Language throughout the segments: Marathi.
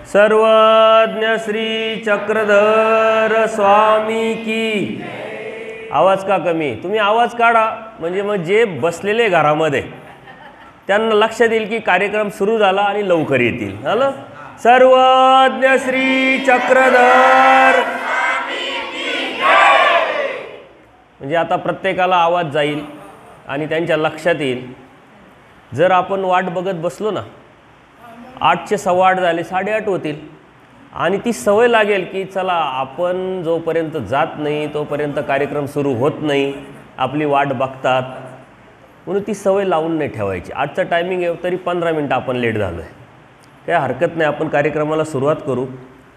सर्वज्ञ श्री चक्रधर स्वामी की। आवाज का कमी? तुम्ही आवाज काढा, म्हणजे मग जे बसलेले घरामध्ये त्यांना लक्षात येईल की कार्यक्रम सुरू झाला आणि लवकर येतील। झालं? सर्वज्ञ श्री चक्रधर, म्हणजे आता प्रत्येकाला आवाज जाईल आणि त्यांच्या लक्षात येईल। जर आपण वाट बघत बसलो ना, 8चे 8:15 झाले, 8:30 होतील आणि ती सवय लागेल की चला आपण जोपर्यंत जात नाही तोपर्यंत कार्यक्रम सुरू होत नाही, आपली वाट बघतात, म्हणून ती सवय लावून नाही ठेवायची। 8चा टायमिंग आहे तरी 15 मिनटं आपण लेट झालो आहे, काही हरकत नाही, आपण कार्यक्रमाला सुरुवात करू,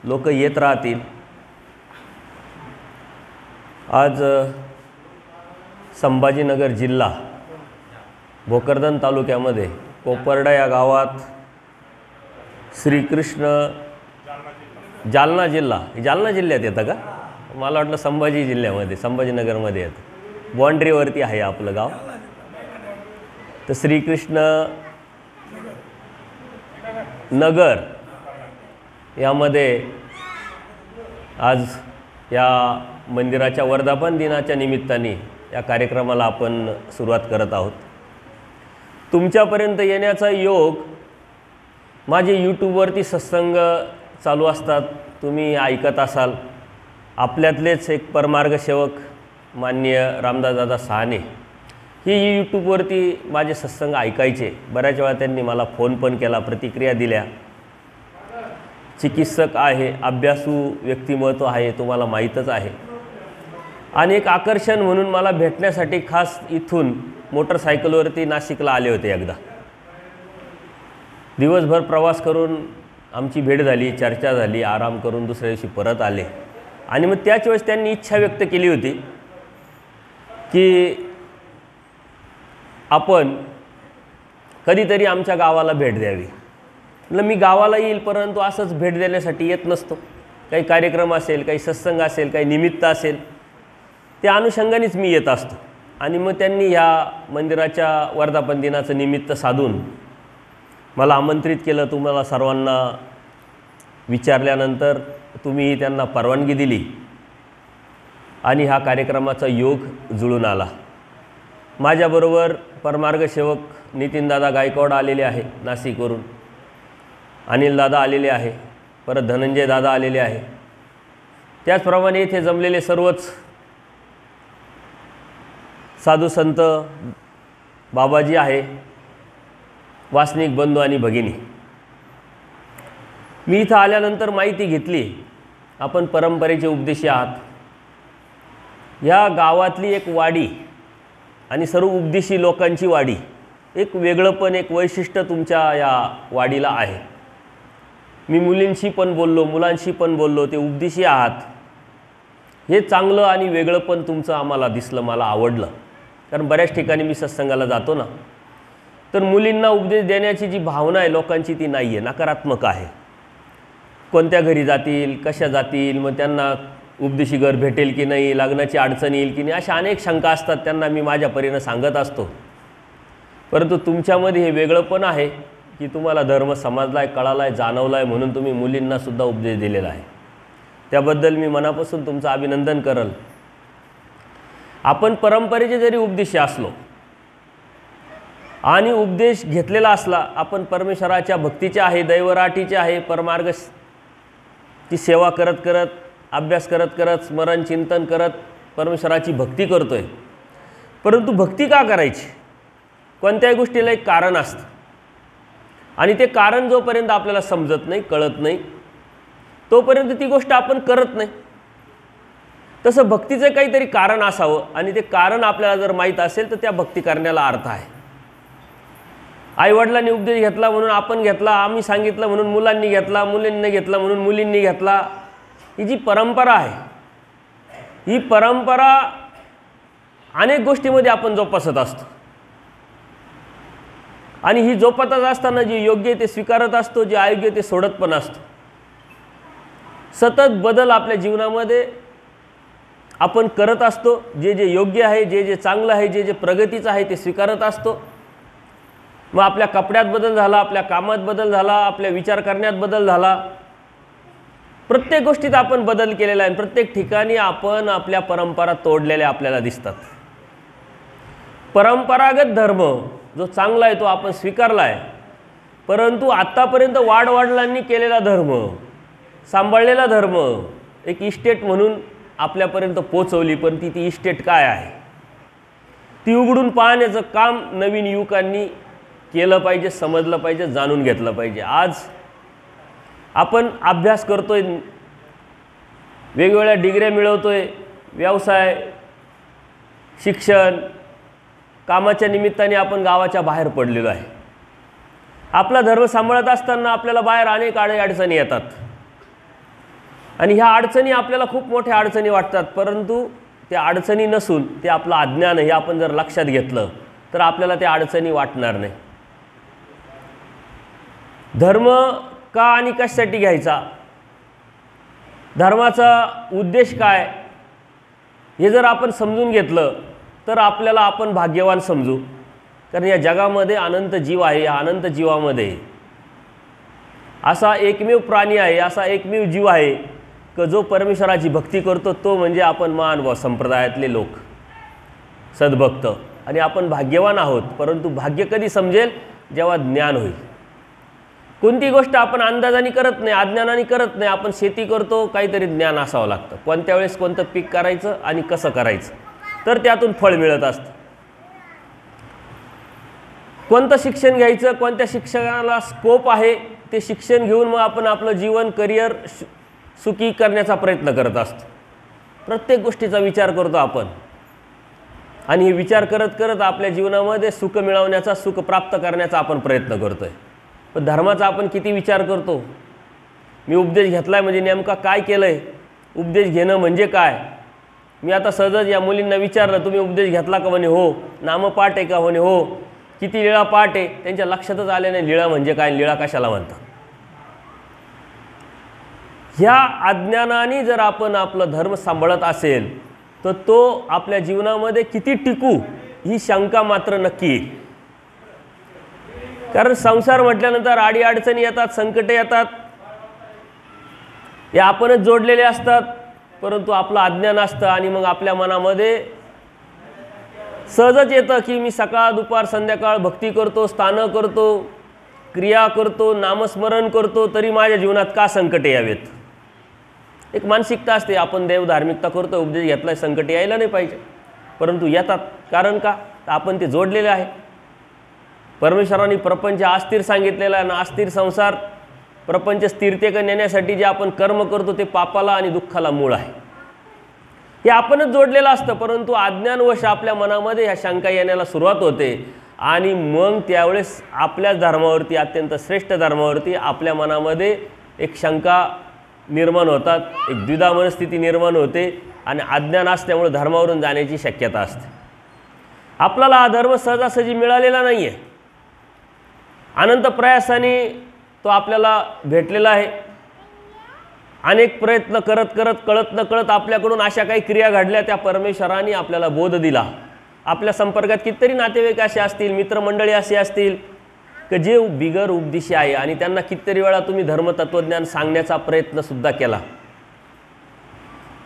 लोक येत राहतील। आज संभाजीनगर जिल्हा भोकरदन तालुक्यामध्ये कोपर्डा या गावात श्रीकृष्ण, जालना जिल्ह्यात येतं का? मला वाटलं संभाजी जिल्ह्यामध्ये, संभाजीनगरमध्ये येतं, बाँड्रीवरती आहे आपलं गाव। तर श्रीकृष्ण नगर यामध्ये आज या मंदिराच्या वर्धापन दिनाच्या निमित्ताने या कार्यक्रमाला आपण सुरुवात करत आहोत। तुमच्यापर्यंत येण्याचा योग, माझे यूट्यूबवरती सत्संग चालू असतात, तुम्ही ऐकत असाल। आपल्यातलेच एक परमार्ग सेवक माननीय रामदासदादा सहाने ही यूट्यूबवरती माझे सत्संग ऐकायचे, बऱ्याच वेळा त्यांनी मला फोन पण केला, प्रतिक्रिया दिल्या। चिकित्सक आहे, अभ्यासू व्यक्तिमत्व आहे, तुम्हाला माहीतच आहे। आणि एक आकर्षण म्हणून मला भेटण्यासाठी खास इथून मोटरसायकलवरती नाशिकला आले होते एकदा। दिवसभर प्रवास करून आमची भेट झाली, चर्चा झाली, आराम करून दुसऱ्या दिवशी परत आले आणि मग त्याच वेळेस त्यांनी इच्छा व्यक्त केली होती की आपण कधीतरी आमच्या गावाला भेट द्यावी। म्हटलं मी गावाला येईल, परंतु असंच भेट देण्यासाठी येत नसतो, काही कार्यक्रम असेल, काही सत्संग असेल, काही निमित्त असेल, त्या अनुषंगानेच मी येत असतो। आणि मग त्यांनी ह्या मंदिराच्या वर्धापन दिनाचं निमित्त साधून मला आमंत्रित केलं। तुम्हाला सर्वांना विचारल्यानंतर तुम्हीही त्यांना परवानगी दिली आणि हा कार्यक्रमाचा योग जुळून आला। माझ्याबरोबर परमार्ग सेवक नितीनदादा गायकवाड आलेले आहे नाशिकवरून, अनिलदादा आलेले आहे, परत धनंजय दादा आलेले आहे। त्याचप्रमाणे इथे जमलेले सर्वच साधू संत, बाबाजी आहे, वासनिक बंधू आणि भगिनी। मी इथं आल्यानंतर माहिती घेतली, आपण परंपरेचे उपदेशी आहात। या गावातली एक वाडी आणि सर्व उपदेशी लोकांची वाडी, एक वेगळंपण, एक वैशिष्ट्य तुमच्या या वाडीला आहे। मी मुलींशी पण बोललो, मुलांशी पण बोललो, ते उपदेशी आहात, हे चांगलं आणि वेगळंपण तुमचं आम्हाला दिसलं, मला आवडलं। कारण बऱ्याच ठिकाणी मी सत्संगाला जातो ना, तर मुलींना उपदेश देण्याची जी भावना आहे लोकांची ती नाही आहे, नकारात्मक आहे। कोणत्या घरी जातील, कशा जातील, मग त्यांना उपदेशी घर भेटेल की नाही, लग्नाची अडचण येईल की नाही, अशा अनेक शंका असतात, त्यांना मी माझ्या परीनं सांगत असतो। परंतु तुमच्यामध्ये हे वेगळंपण आहे की तुम्हाला धर्म समजला आहे, कळाला आहे, जाणवला आहे, म्हणून तुम्ही मुलींनासुद्धा उपदेश दिलेला आहे। त्याबद्दल मी मनापासून तुमचं अभिनंदन करल। आपण परंपरेचे जरी उपदेशी असलो आणि उपदेश घेतलेला असला, आपण परमेश्वराच्या भक्तीचे आहे, दैवराटीचे आहे, परमार्ग ची सेवा करत करत, अभ्यास करत करत, स्मरण चिंतन करत परमेश्वराची भक्ती करतोय। परंतु भक्ती का करायची? कोणत्याही गोष्टीला एक कारण असतं आणि ते कारण जोपर्यंत आपल्याला समजत नाही, कळत नाही, तोपर्यंत ती गोष्ट आपण करत नाही। तसं भक्तीचं काहीतरी कारण असावं आणि ते कारण आपल्याला जर माहीत असेल तर त्या भक्ती करण्याला अर्थ आहे। आईवडिलांनी उपदेश घेतला म्हणून आपण घेतला, आम्ही सांगितलं म्हणून मुलांनी घेतला, मुलींनी घेतला म्हणून मुलींनी घेतला, ही जी परंपरा आहे, ही परंपरा अनेक गोष्टींमध्ये आपण जोपासत असतो आणि ही जोपासत असताना जे योग्य ते स्वीकारत असतो, जे अयोग्य ते सोडत पण असतो। सतत बदल आपल्या जीवनामध्ये आपण करत असतो, जे जे योग्य आहे, जे जे चांगलं आहे, जे जे प्रगतीचं आहे ते स्वीकारत असतो. मग आपल्या कपड्यात बदल झाला, आपल्या कामात बदल झाला, आपल्या विचार करण्यात बदल झाला, प्रत्येक गोष्टीत आपण बदल केलेला आहे. प्रत्येक ठिकाणी आपण आपल्या परंपरा तोडलेल्या आपल्याला दिसतात. परंपरागत धर्म जो चांगला आहे तो आपण स्वीकारला आहे, परंतु आत्तापर्यंत वाडवडिलांनी केलेला धर्म, सांभाळलेला धर्म एक इस्टेट म्हणून आपल्यापर्यंत पोचवली, पण ती इस्टेट काय आहे ती उघडून पाहण्याचं काम नवीन युवकांनी केलं पाहिजे, समजलं पाहिजे, जाणून घेतलं पाहिजे. आज आपण अभ्यास करतोय, वेगवेगळ्या डिग्र्या मिळवतोय, व्यवसाय, शिक्षण, कामाच्या निमित्ताने आपण गावाच्या बाहेर पडलेलो आहे. आपला धर्म सांभाळत असताना आपल्याला बाहेर अनेक अडचणी येतात आणि ह्या अडचणी आपल्याला खूप मोठ्या अडचणी वाटतात, परंतु त्या अडचणी नसून ते आपलं अज्ञान हे आपण जर लक्षात घेतलं तर आपल्याला त्या अडचणी वाटणार नाही. धर्म का आणि कशासाठी घ्यायचा, धर्माचा उद्देश काय, हे जर आपण समजून घेतलं तर आपल्याला आपण भाग्यवान समजू. कारण या जगामध्ये अनंत जीव आहे. या अनंत जीवामध्ये असा एकमेव प्राणी आहे, असा एकमेव जीव आहे की जो परमेश्वराची भक्ती करतो, तो म्हणजे आपण महानुभाव संप्रदायातले लोक, सद्भक्त. आणि आपण भाग्यवान आहोत. परंतु भाग्य कधी समजेल, जेव्हा ज्ञान होईल. कोणती गोष्ट आपण अंदाजाने करत नाही, अज्ञानाने करत नाही. आपण शेती करतो, काहीतरी ज्ञान असावं लागतं, कोणत्या वेळेस कोणतं पीक करायचं आणि कसं करायचं, तर त्यातून फळ मिळत असतं. कोणतं शिक्षण घ्यायचं, कोणत्या शिक्षणाला स्कोप आहे, ते शिक्षण घेऊन मग आपण आपलं जीवन, करिअर सुखी करण्याचा प्रयत्न करत असतो. प्रत्येक गोष्टीचा विचार करतो आपण आणि हे विचार करत करत आपल्या जीवनामध्ये सुख मिळवण्याचा, सुख प्राप्त करण्याचा आपण प्रयत्न करतो आहे. पण धर्माचा आपण किती विचार करतो. मी उपदेश घेतला आहे म्हणजे नेमका काय केलं आहे, उपदेश घेणं म्हणजे काय. मी आता सहजच या मुलींना विचारलं, तुम्ही उपदेश घेतला का? म्हणे हो. नामपाठ आहे का? म्हणे हो. किती लीळा पाठ आहे? त्यांच्या लक्षातच आले नाही लीळा म्हणजे काय, लीळा कशाला म्हणतात. ह्या अज्ञानाने जर आपण आपलं धर्म सांभाळत असेल तर तो आपल्या जीवनामध्ये किती टिकू ही शंका मात्र नक्की येईल. कारण संसार म्हटल्यानंतर अडीअडचणी येतात, संकटे येतात, हे आपणच जोडलेले असतात, परंतु आपलं अज्ञान असतं. आणि मग आपल्या मनामध्ये सहजच येतं की मी सकाळ दुपार संध्याकाळ भक्ती करतो, स्थानं करतो, क्रिया करतो, नामस्मरण करतो, तरी माझ्या जीवनात का संकटे यावेत. एक मानसिकता असते. आपण देव धार्मिकता करतो, उपदेश घेतला, संकटे यायला नाही पाहिजे, परंतु येतात. कारण का? तर आपण ते जोडलेले आहे. परमेश्वराने प्रपंच अस्थिर सांगितलेला आहे ना. अस्थिर संसार, प्रपंच स्थिरतेकडे नेण्यासाठी जे आपण कर्म करतो ते पापाला आणि दुःखाला मूळ आहे. हे आपणच जोडलेलं असतं, परंतु अज्ञानवश आपल्या मनामध्ये ह्या शंका येण्याला सुरुवात होते आणि मग त्यावेळेस आपल्याच धर्मावरती, अत्यंत श्रेष्ठ धर्मावरती आपल्या मनामध्ये एक शंका निर्माण होतात, एक द्विधा मनस्थिती निर्माण होते आणि अज्ञान असल्यामुळे धर्मावरून जाण्याची शक्यता असते. आपल्याला हा धर्म सहजासहजी मिळालेला नाही आहे. अनंत प्रयासाने तो आपल्याला भेटलेला आहे. अनेक प्रयत्न करत करत, कळत न कळत आपल्याकडून अशा काही क्रिया घडल्या, त्या परमेश्वराने आपल्याला बोध दिला. आपल्या संपर्कात कितीतरी नातेवाईक असे असतील, मित्रमंडळी असे असतील की जे बिगर उपदेशी आहे आणि त्यांना कितीतरी वेळा तुम्ही धर्मतत्वज्ञान सांगण्याचा प्रयत्नसुद्धा केला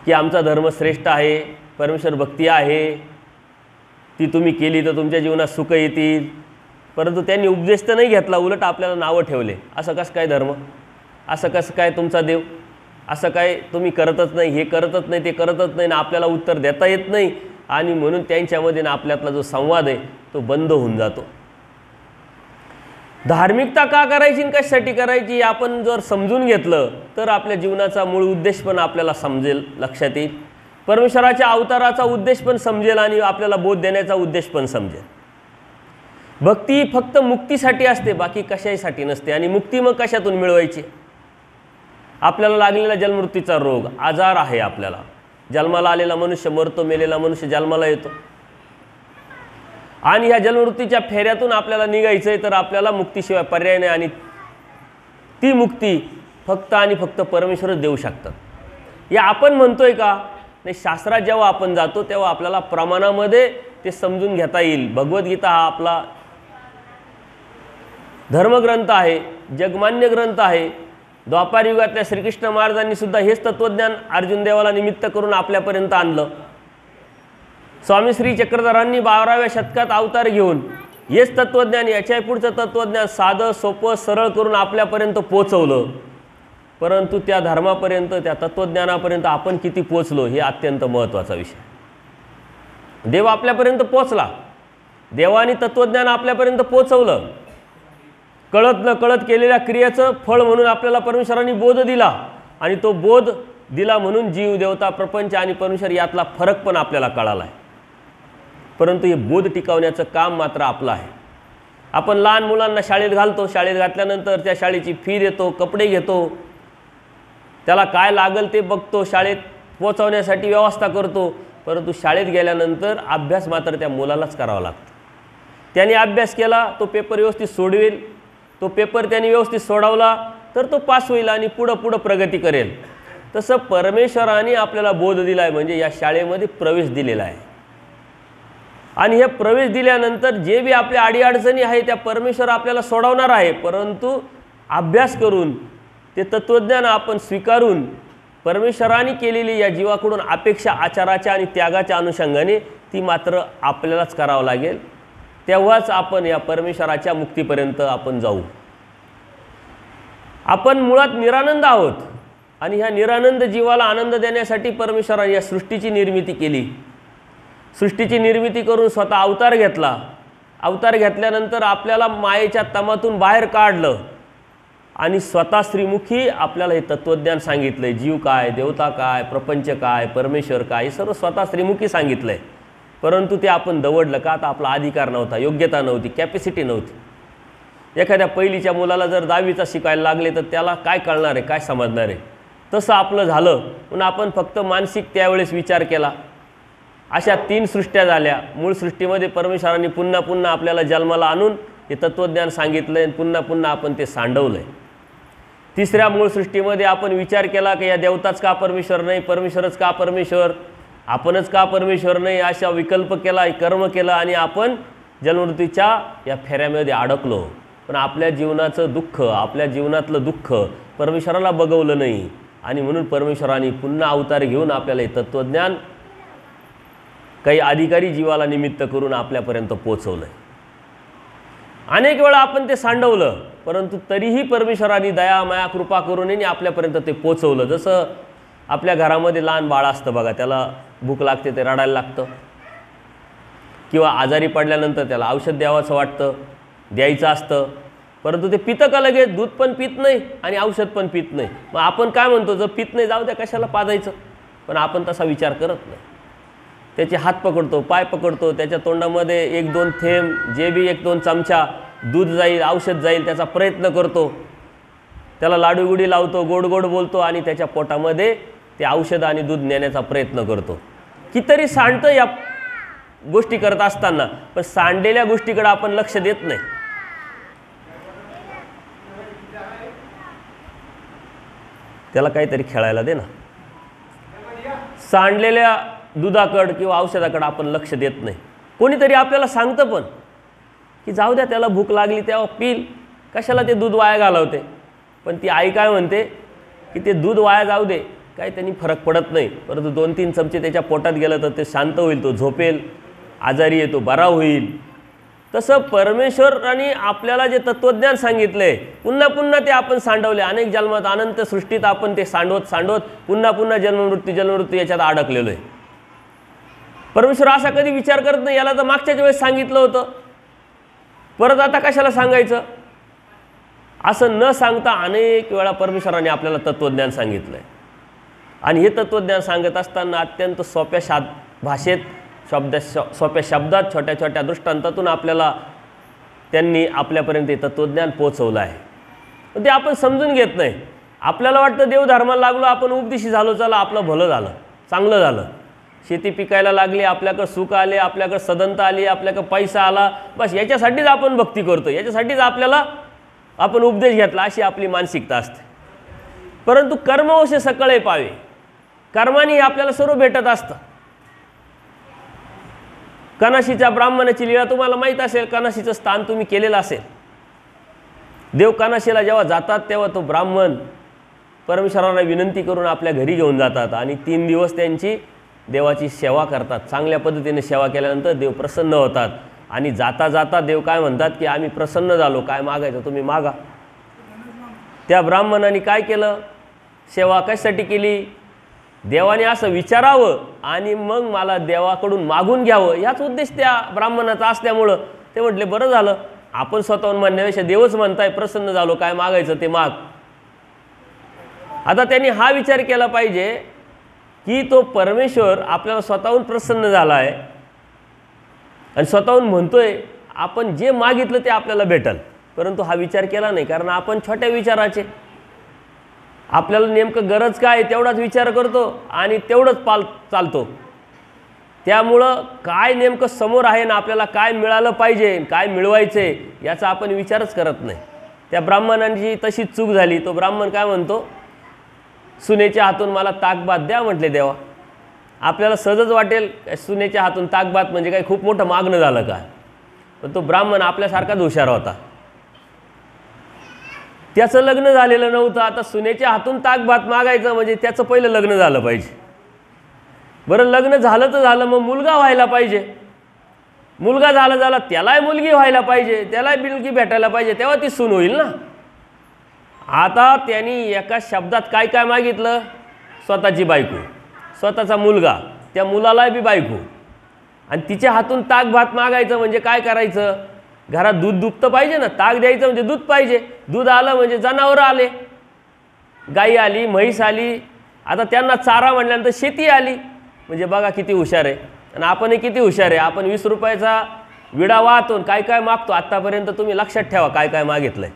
की आमचा धर्म श्रेष्ठ आहे, परमेश्वर भक्ती आहे, ती तुम्ही केली तर तुमच्या जीवनात सुख येतील, परंतु त्यांनी उपदेश तर नाही घेतला, उलट आपल्याला नावं ठेवले. असं कसं काय धर्म, असं कसं काय तुमचा देव, असं काय तुम्ही करतच नाही, हे करतच नाही, ते करतच नाही ना, आपल्याला उत्तर देता येत नाही. आणि म्हणून त्यांच्यामध्ये ना आपल्यातला जो संवाद आहे तो बंद होऊन जातो. धार्मिकता का करायची आणि कशासाठी करायची आपण जर समजून घेतलं तर आपल्या जीवनाचा मूळ उद्देश पण आपल्याला समजेल, लक्षात येईल. परमेश्वराच्या अवताराचा उद्देश पण समजेल आणि आपल्याला बोध देण्याचा उद्देश पण समजेल. भक्ती फक्त मुक्तीसाठी असते, बाकी कशासाठी नसते. आणि मुक्ती मग कशातून मिळवायची? आपल्याला लागलेला जन्ममृत्यूचा रोग, आजार आहे. आपल्याला जन्माला आलेला मनुष्य मरतो, मेलेला मनुष्य जन्माला येतो आणि ह्या जन्ममृत्यूच्या फेऱ्यातून आपल्याला निघायचं आहे, तर आपल्याला मुक्तीशिवाय पर्याय नाही. आणि ती मुक्ती फक्त आणि फक्त परमेश्वरच देऊ शकतात. या आपण म्हणतोय का? नाही, शास्त्रात जेव्हा आपण जातो तेव्हा आपल्याला प्रमाणामध्ये ते समजून घेता येईल. भगवद्गीता हा आपला धर्मग्रंथ आहे, जगमान्य ग्रंथ आहे. द्वापार युगातल्या श्रीकृष्ण महाराजांनी सुद्धा हेच तत्त्वज्ञान अर्जुन देवाला निमित्त करून आपल्यापर्यंत आणलं. स्वामी श्री चक्रधरांनी 12व्या शतकात अवतार घेऊन हेच तत्त्वज्ञान, याच्या पुढचं तत्त्वज्ञान साधं सोपं सरळ करून आपल्यापर्यंत पोचवलं. परंतु त्या धर्मापर्यंत, त्या तत्त्वज्ञानापर्यंत आपण किती पोचलो हे अत्यंत महत्त्वाचा विषय. देव आपल्यापर्यंत पोचला, देवाने तत्त्वज्ञान आपल्यापर्यंत पोचवलं. कळत न कळत केलेल्या क्रियेचं फळ म्हणून आपल्याला परमेश्वरांनी बोध दिला, आणि तो बोध दिला म्हणून जीव, देवता, प्रपंच आणि परमेश्वर यातला फरक पण आपल्याला कळाला आहे. परंतु हे बोध टिकवण्याचं काम मात्र आपलं आहे. आपण लहान मुलांना शाळेत घालतो, शाळेत घातल्यानंतर त्या शाळेची फी देतो, कपडे घेतो, त्याला काय लागेल ते बघतो, शाळेत पोचवण्यासाठी व्यवस्था करतो. परंतु शाळेत गेल्यानंतर अभ्यास मात्र त्या मुलालाच करावा लागतो. त्याने अभ्यास केला, तो पेपर व्यवस्थित सोडवेल, तो पेपर त्याने व्यवस्थित सोडवला तर तो पास होईल आणि पुढं प्रगती करेल. तसं परमेश्वराने आपल्याला बोध दिला आहे, म्हणजे या शाळेमध्ये प्रवेश दिलेला आहे. आणि हे प्रवेश दिल्यानंतर जे बी आपल्या अडीअडचणी आहे त्या परमेश्वर आपल्याला सोडवणार आहे. परंतु अभ्यास करून ते तत्त्वज्ञान आपण स्वीकारून परमेश्वराने केलेली या जीवाकडून अपेक्षा आचाराच्या आणि त्यागाच्या अनुषंगाने ती मात्र आपल्यालाच करावं लागेल. तेव्हाच आपण या परमेश्वराच्या मुक्तीपर्यंत आपण जाऊ. आपण मुळात निरानंद आहोत, आणि ह्या निरानंद जीवाला आनंद देण्यासाठी परमेश्वराने या सृष्टीची निर्मिती केली. सृष्टीची निर्मिती करून स्वतः अवतार घेतला. अवतार घेतल्यानंतर आपल्याला मायेच्या तमातून बाहेर काढलं आणि स्वतः श्रीमुखी आपल्याला हे तत्त्वज्ञान सांगितलं आहे. जीव काय, देवता काय, प्रपंच काय, परमेश्वर काय, हे सर्व स्वतः श्रीमुखी सांगितलं आहे. परंतु ते आपण दवडलं का? आता आपला अधिकार नव्हता, योग्यता नव्हती, कॅपॅसिटी नव्हती. एखाद्या पहिलीच्या मुलाला जर 10वीचा शिकायला लागले तर त्याला काय कळणार आहे, काय समजणार आहे? तसं आपलं झालं. म्हणून आपण फक्त मानसिक त्यावेळेस विचार केला. अशा 3 सृष्ट्या झाल्या. मूळ सृष्टीमध्ये परमेश्वरांनी पुन्हा पुन्हा आपल्याला जन्माला आणून हे तत्त्वज्ञान सांगितलं आहे, पुन्हा पुन्हा आपण ते सांडवलं आहे. तिसऱ्या मूळ सृष्टीमध्ये आपण विचार केला की या देवताच का परमेश्वर नाही, परमेश्वरच का परमेश्वर, आपणच का परमेश्वर नाही, अशा विकल्प केला, कर्म केलं, आणि आपण जन्ममृत्यूच्या या फेऱ्यामध्ये अडकलो. पण आपल्या जीवनाचं दुःख, आपल्या जीवनातलं दुःख परमेश्वराला बघवलं नाही, आणि म्हणून परमेश्वराने पुन्हा अवतार घेऊन आपल्याला हे तत्त्वज्ञान काही अधिकारी जीवाला निमित्त करून आपल्यापर्यंत पोचवलं. अनेक वेळा आपण ते सांडवलं, परंतु तरीही परमेश्वराने दया, माया, कृपा करून आपल्यापर्यंत ते पोचवलं. जसं आपल्या घरामध्ये लहान बाळ असतं बघा, त्याला भूक लागते, ते रडायला लागतं, किंवा आजारी पडल्यानंतर त्याला औषध द्यावंसं वाटतं, द्यायचं असतं, परंतु ते पितं का लगेच? दूध पण पित नाही आणि औषध पण पित नाही. मग आपण काय म्हणतो, जर पित नाही जाऊ द्या, कशाला पाजायचं? पण आपण तसा विचार करत नाही. त्याचे हात पकडतो, पाय पकडतो, त्याच्या तोंडामध्ये 1-2 थेंब, जे बी 1-2 चमचा दूध जाईल, औषध जाईल, त्याचा प्रयत्न करतो. त्याला लाडूगुडी लावतो, गोड गोड बोलतो, आणि त्याच्या पोटामध्ये ते औषध आणि दूध नेण्याचा प्रयत्न करतो. कितीतरी सांडतं या गोष्टी करत असताना, पण सांडलेल्या गोष्टीकडे आपण लक्ष देत नाही. त्याला काहीतरी खेळायला दे ना. सांडलेल्या दुधाकडं किंवा औषधाकडं आपण लक्ष देत नाही. कोणीतरी आपल्याला सांगतं पण की जाऊ द्या, त्याला भूक लागली तेव्हा पिल, कशाला ते दूध वाया घालवते. पण ती आई काय म्हणते की ते दूध वाया जाऊ दे, काय त्यांनी फरक पडत नाही, परंतु 2-3 चमचे त्याच्या पोटात गेलं तर ते शांत होईल, तो झोपेल, आजारी येतो बरा होईल. तसं परमेश्वराने आपल्याला जे तत्त्वज्ञान सांगितलं आहे, पुन्हा पुन्हा ते आपण सांडवले. अनेक जन्मात, अनंत सृष्टीत आपण ते सांडवत पुन्हा पुन्हा जन्ममृत्यू याच्यात अडकलेलो आहे. परमेश्वर असा कधी विचार करत नाही, याला तर मागच्याच वेळेस सांगितलं होतं, परत आता कशाला सांगायचं? असं न सांगता अनेक वेळा परमेश्वराने आपल्याला तत्त्वज्ञान सांगितलं आहे. आणि हे तत्त्वज्ञान सांगत असताना अत्यंत सोप्या भाषेत, सोप्या शब्दात, छोट्या छोट्या दृष्टांतातून आपल्याला त्यांनी आपल्यापर्यंत हे तत्त्वज्ञान पोचवलं आहे. पण ते आपण समजून घेत नाही. आपल्याला वाटतं देवधर्माला लागलो, आपण उपदेशी झालो, चला आपलं भलं झालं, चांगलं झालं, शेती पिकायला लागली, आपल्याकडं सुख आले, आपल्याकडं सदनता आली, आपल्याकडं पैसा आला, बस याच्यासाठीच आपण भक्ती करतो, याच्यासाठीच आपल्याला आपण उपदेश घेतला, अशी आपली मानसिकता असते. परंतु कर्मवश सकळे पावे, कर्माने आपल्याला सर्व भेटत असतं. कनाशीच्या ब्राह्मणाची लीला तुम्हाला माहीत असेल. कनाशीचं स्थान तुम्ही केलेलं असेल. देव कनाशीला जेव्हा जातात तेव्हा तो ब्राह्मण परमेश्वराला विनंती करून आपल्या घरी घेऊन जातात आणि 3 दिवस त्यांची देवाची सेवा करतात. चांगल्या पद्धतीने सेवा केल्यानंतर देव प्रसन्न होतात आणि जाता जाता देव काय म्हणतात की आम्ही प्रसन्न झालो, काय मागायचं तुम्ही मागा. त्या ब्राह्मणाने काय केलं, सेवा कशासाठी केली, देवाने असं विचारावं आणि मग मला देवाकडून मागून घ्यावं याच उद्देश त्या ब्राह्मणाचा असल्यामुळं ते म्हटले बरं झालं, आपण स्वतःहून म्हणण्यापेक्षा देवच म्हणताय प्रसन्न झालो, काय मागायचं ते माग. आता त्यांनी हा विचार केला पाहिजे की तो परमेश्वर आपल्याला स्वतःहून प्रसन्न झाला आहे आणि स्वतःहून म्हणतोय आपण जे मागितलं ते आपल्याला भेटल. परंतु हा विचार केला नाही, कारण आपण छोट्या विचाराचे, आपल्याला नेमकं गरज काय तेवढाच विचार करतो आणि तेवढंच चालतो. त्यामुळं काय नेमकं समोर आहे ना, आपल्याला काय मिळालं पाहिजे, काय मिळवायचे याचा आपण विचारच करत नाही. त्या ब्राह्मणांची तशीच चूक झाली. तो ब्राह्मण काय म्हणतो, सुनेच्या हातून मला ताकभात द्या म्हटले देवा. आपल्याला सहजच वाटेल सुनेच्या हातून ताकभात म्हणजे काय खूप मोठं मागणं झालं का, पण तो ब्राह्मण आपल्यासारखाच हुशार होता. त्याचं लग्न झालेलं नव्हतं, आता सुनेच्या हातून ताकभात मागायचं म्हणजे त्याचं पहिलं लग्न झालं पाहिजे. बरं लग्न झालं तर झालं, मग मुलगा व्हायला पाहिजे. मुलगा झाला त्यालाही मुलगी व्हायला पाहिजे, त्यालाही मुलगी भेटायला पाहिजे, तेव्हा ती सून होईल ना. आता त्यांनी एका शब्दात काय काय मागितलं, स्वतःची बायको, स्वतःचा मुलगा, त्या मुलाला बी बायको, आणि तिच्या हातून ताकभात मागायचं म्हणजे काय करायचं, घरात दूध दुभतं पाहिजे ना, ताक द्यायचं म्हणजे दूध पाहिजे. दूध आलं म्हणजे जनावरं आले, गाई आली, म्हैस आली, आता त्यांना चारा म्हणल्यानंतर शेती आली. म्हणजे बघा किती हुशार आहे. आणि आपणही किती हुशार आहे. आपण 20 रुपयाचा विडा वाहतो, काय काय मागतो. आत्तापर्यंत तुम्ही लक्षात ठेवा काय काय मागितलं आहे.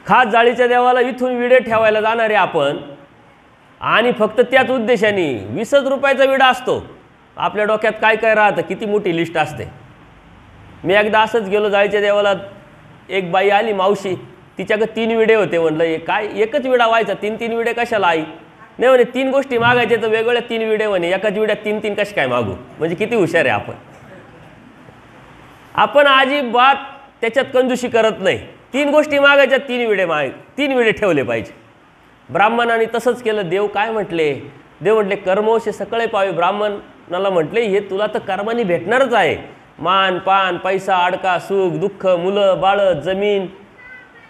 खास जाळीच्या देवाला इथून विडे ठेवायला जाणारे आपण, आणि फक्त त्याच उद्देशाने 20 रुपयाचा विडा असतो. आपल्या डोक्यात काय काय राहतं, किती मोठी लिस्ट असते. मी एकदा असंच गेलो जाळीच्या देवाला, एक बाई आली मावशी, तिच्याकडे 3 विडे होते. म्हणलं हे काय, एकच विडा व्हायचा, 3 विडे कशाला आई. नाही म्हणे 3 गोष्टी मागायचे तर वेगवेगळ्या 3 विडे म्हणे, एकाच विड्यात 3 कशा काय मागू. म्हणजे किती हुशार आहे आपण. आपण अजिबात त्याच्यात कंजूशी करत नाही. 3 गोष्टी मागायच्या, 3 विडे ठेवले पाहिजे. ब्राह्मणाने तसंच केलं. देव काय म्हटले, देव म्हटले कर्मोशे सकळे पावे. ब्राह्मणाला म्हटले हे तुला तर कर्माने भेटणारच आहे. मान पान पैसा अडका सुख दुःख मुलं बाळं जमीन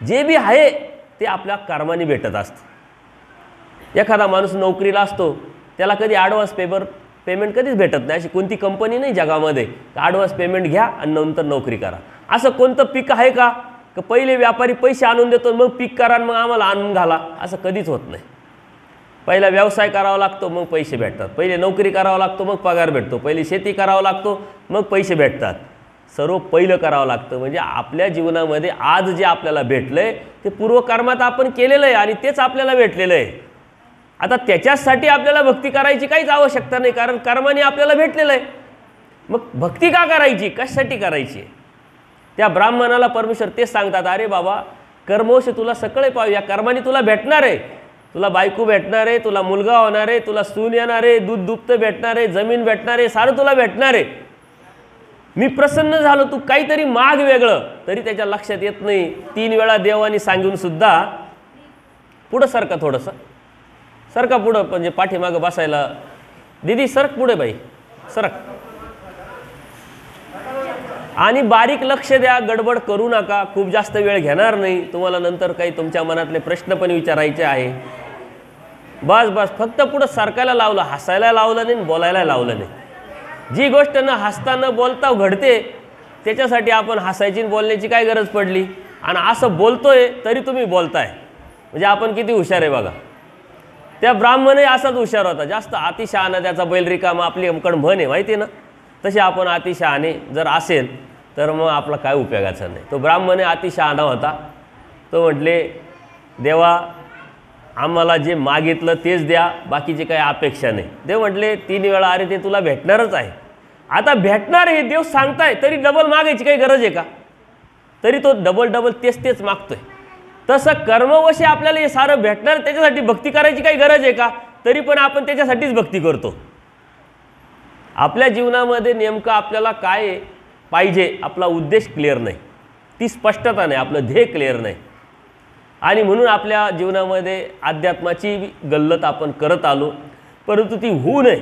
जे बी आहे ते आपल्या कर्माने भेटत असतं. एखादा माणूस नोकरीला असतो, त्याला कधी ॲडव्हान्स पेमेंट कधीच भेटत नाही. अशी कोणती कंपनी नाही जगामध्ये ॲडव्हान्स पेमेंट घ्या आणि नंतर नोकरी करा. असं कोणतं पीक आहे का पहिले व्यापारी पैसे आणून देतो मग पीक करा मग आम्हाला आणून घाला, असं कधीच होत नाही. पहिला व्यवसाय करावा लागतो मग पैसे भेटतात, पहिले नोकरी करावा लागतो मग पगार भेटतो, पहिले शेती करावा लागतो मग पैसे भेटतात. सर्व पहिलं करावं लागतं. म्हणजे आपल्या जीवनामध्ये आज जे आपल्याला भेटलं आहे ते पूर्वकर्मात आपण केलेलं आहे आणि तेच आपल्याला भेटलेलं आहे. आता त्याच्यासाठी आपल्याला भक्ती करायची काहीच आवश्यकता नाही, कारण कर्माने आपल्याला भेटलेलं आहे. मग भक्ती का करायची, कशासाठी करायची. त्या ब्राह्मणाला परमेश्वर तेच सांगतात, अरे बाबा कर्मोश तुला सकळे पाव, या कर्माने तुला भेटणार आहे. तुला बायको भेटणार आहे, तुला मुलगा होणार आहे, तुला सून येणार आहे, दूध दुभतं भेटणार आहे, जमीन भेटणार आहे, सारं तुला भेटणार आहे. मी प्रसन्न झालो, तू काहीतरी माग वेगळं. तरी त्याच्या लक्षात येत नाही. 3 वेळा देवानी सांगून सुद्धा पुढं सरका, थोडंसं सरका पुढं, म्हणजे पाठीमागं बसायला. दीदी सरक पुढे, बाई सरक. आणि बारीक लक्ष द्या, गडबड करू नका. खूप जास्त वेळ घेणार नाही. तुम्हाला नंतर काही तुमच्या मनातले प्रश्न पण विचारायचे आहे. बस बस फक्त पुढं सरकायला लावलं, हसायला लावलं नाही, बोलायला लावलं नाही. जी गोष्ट न हसता न बोलता घडते त्याच्यासाठी आपण हसायची बोलण्याची काय गरज पडली. आणि असं बोलतोय तरी तुम्ही बोलताय, म्हणजे आपण किती हुशार आहे बघा. त्या ब्राह्मणही असाच हुशार होता. जास्त अतिशहाणा त्याचा बैल रिकामा, आपलीकडं म्हण आहे माहिती आहे ना, तसे आपण अतिशहाणे जर असेल तर मग आपला काय उपयोगाचा नाही. तो ब्राह्मण अतिशहाणा होता. तो म्हटले देवा आम्हाला जे मागितलं तेच द्या, बाकीची काही अपेक्षा नाही. देव म्हटले 3 वेळा, अरे ते तुला भेटणारच आहे. आता भेटणार हे देव सांगताय तरी डबल मागायची काही गरज आहे का. तरी तो डबल तेच मागतोय. तसं कर्मवशी आपल्याला हे सारं भेटणार, त्याच्यासाठी भक्ती करायची काही गरज आहे का. तरी पण आपण त्याच्यासाठीच भक्ती करतो. आपल्या जीवनामध्ये नेमकं आपल्याला काय पाहिजे, आपला उद्देश क्लिअर नाही, ती स्पष्टता नाही, आपलं ध्येय क्लिअर नाही. आणि म्हणून आपल्या जीवनामध्ये अध्यात्माची गल्लत आपण करत आलो, परंतु ती होऊ नये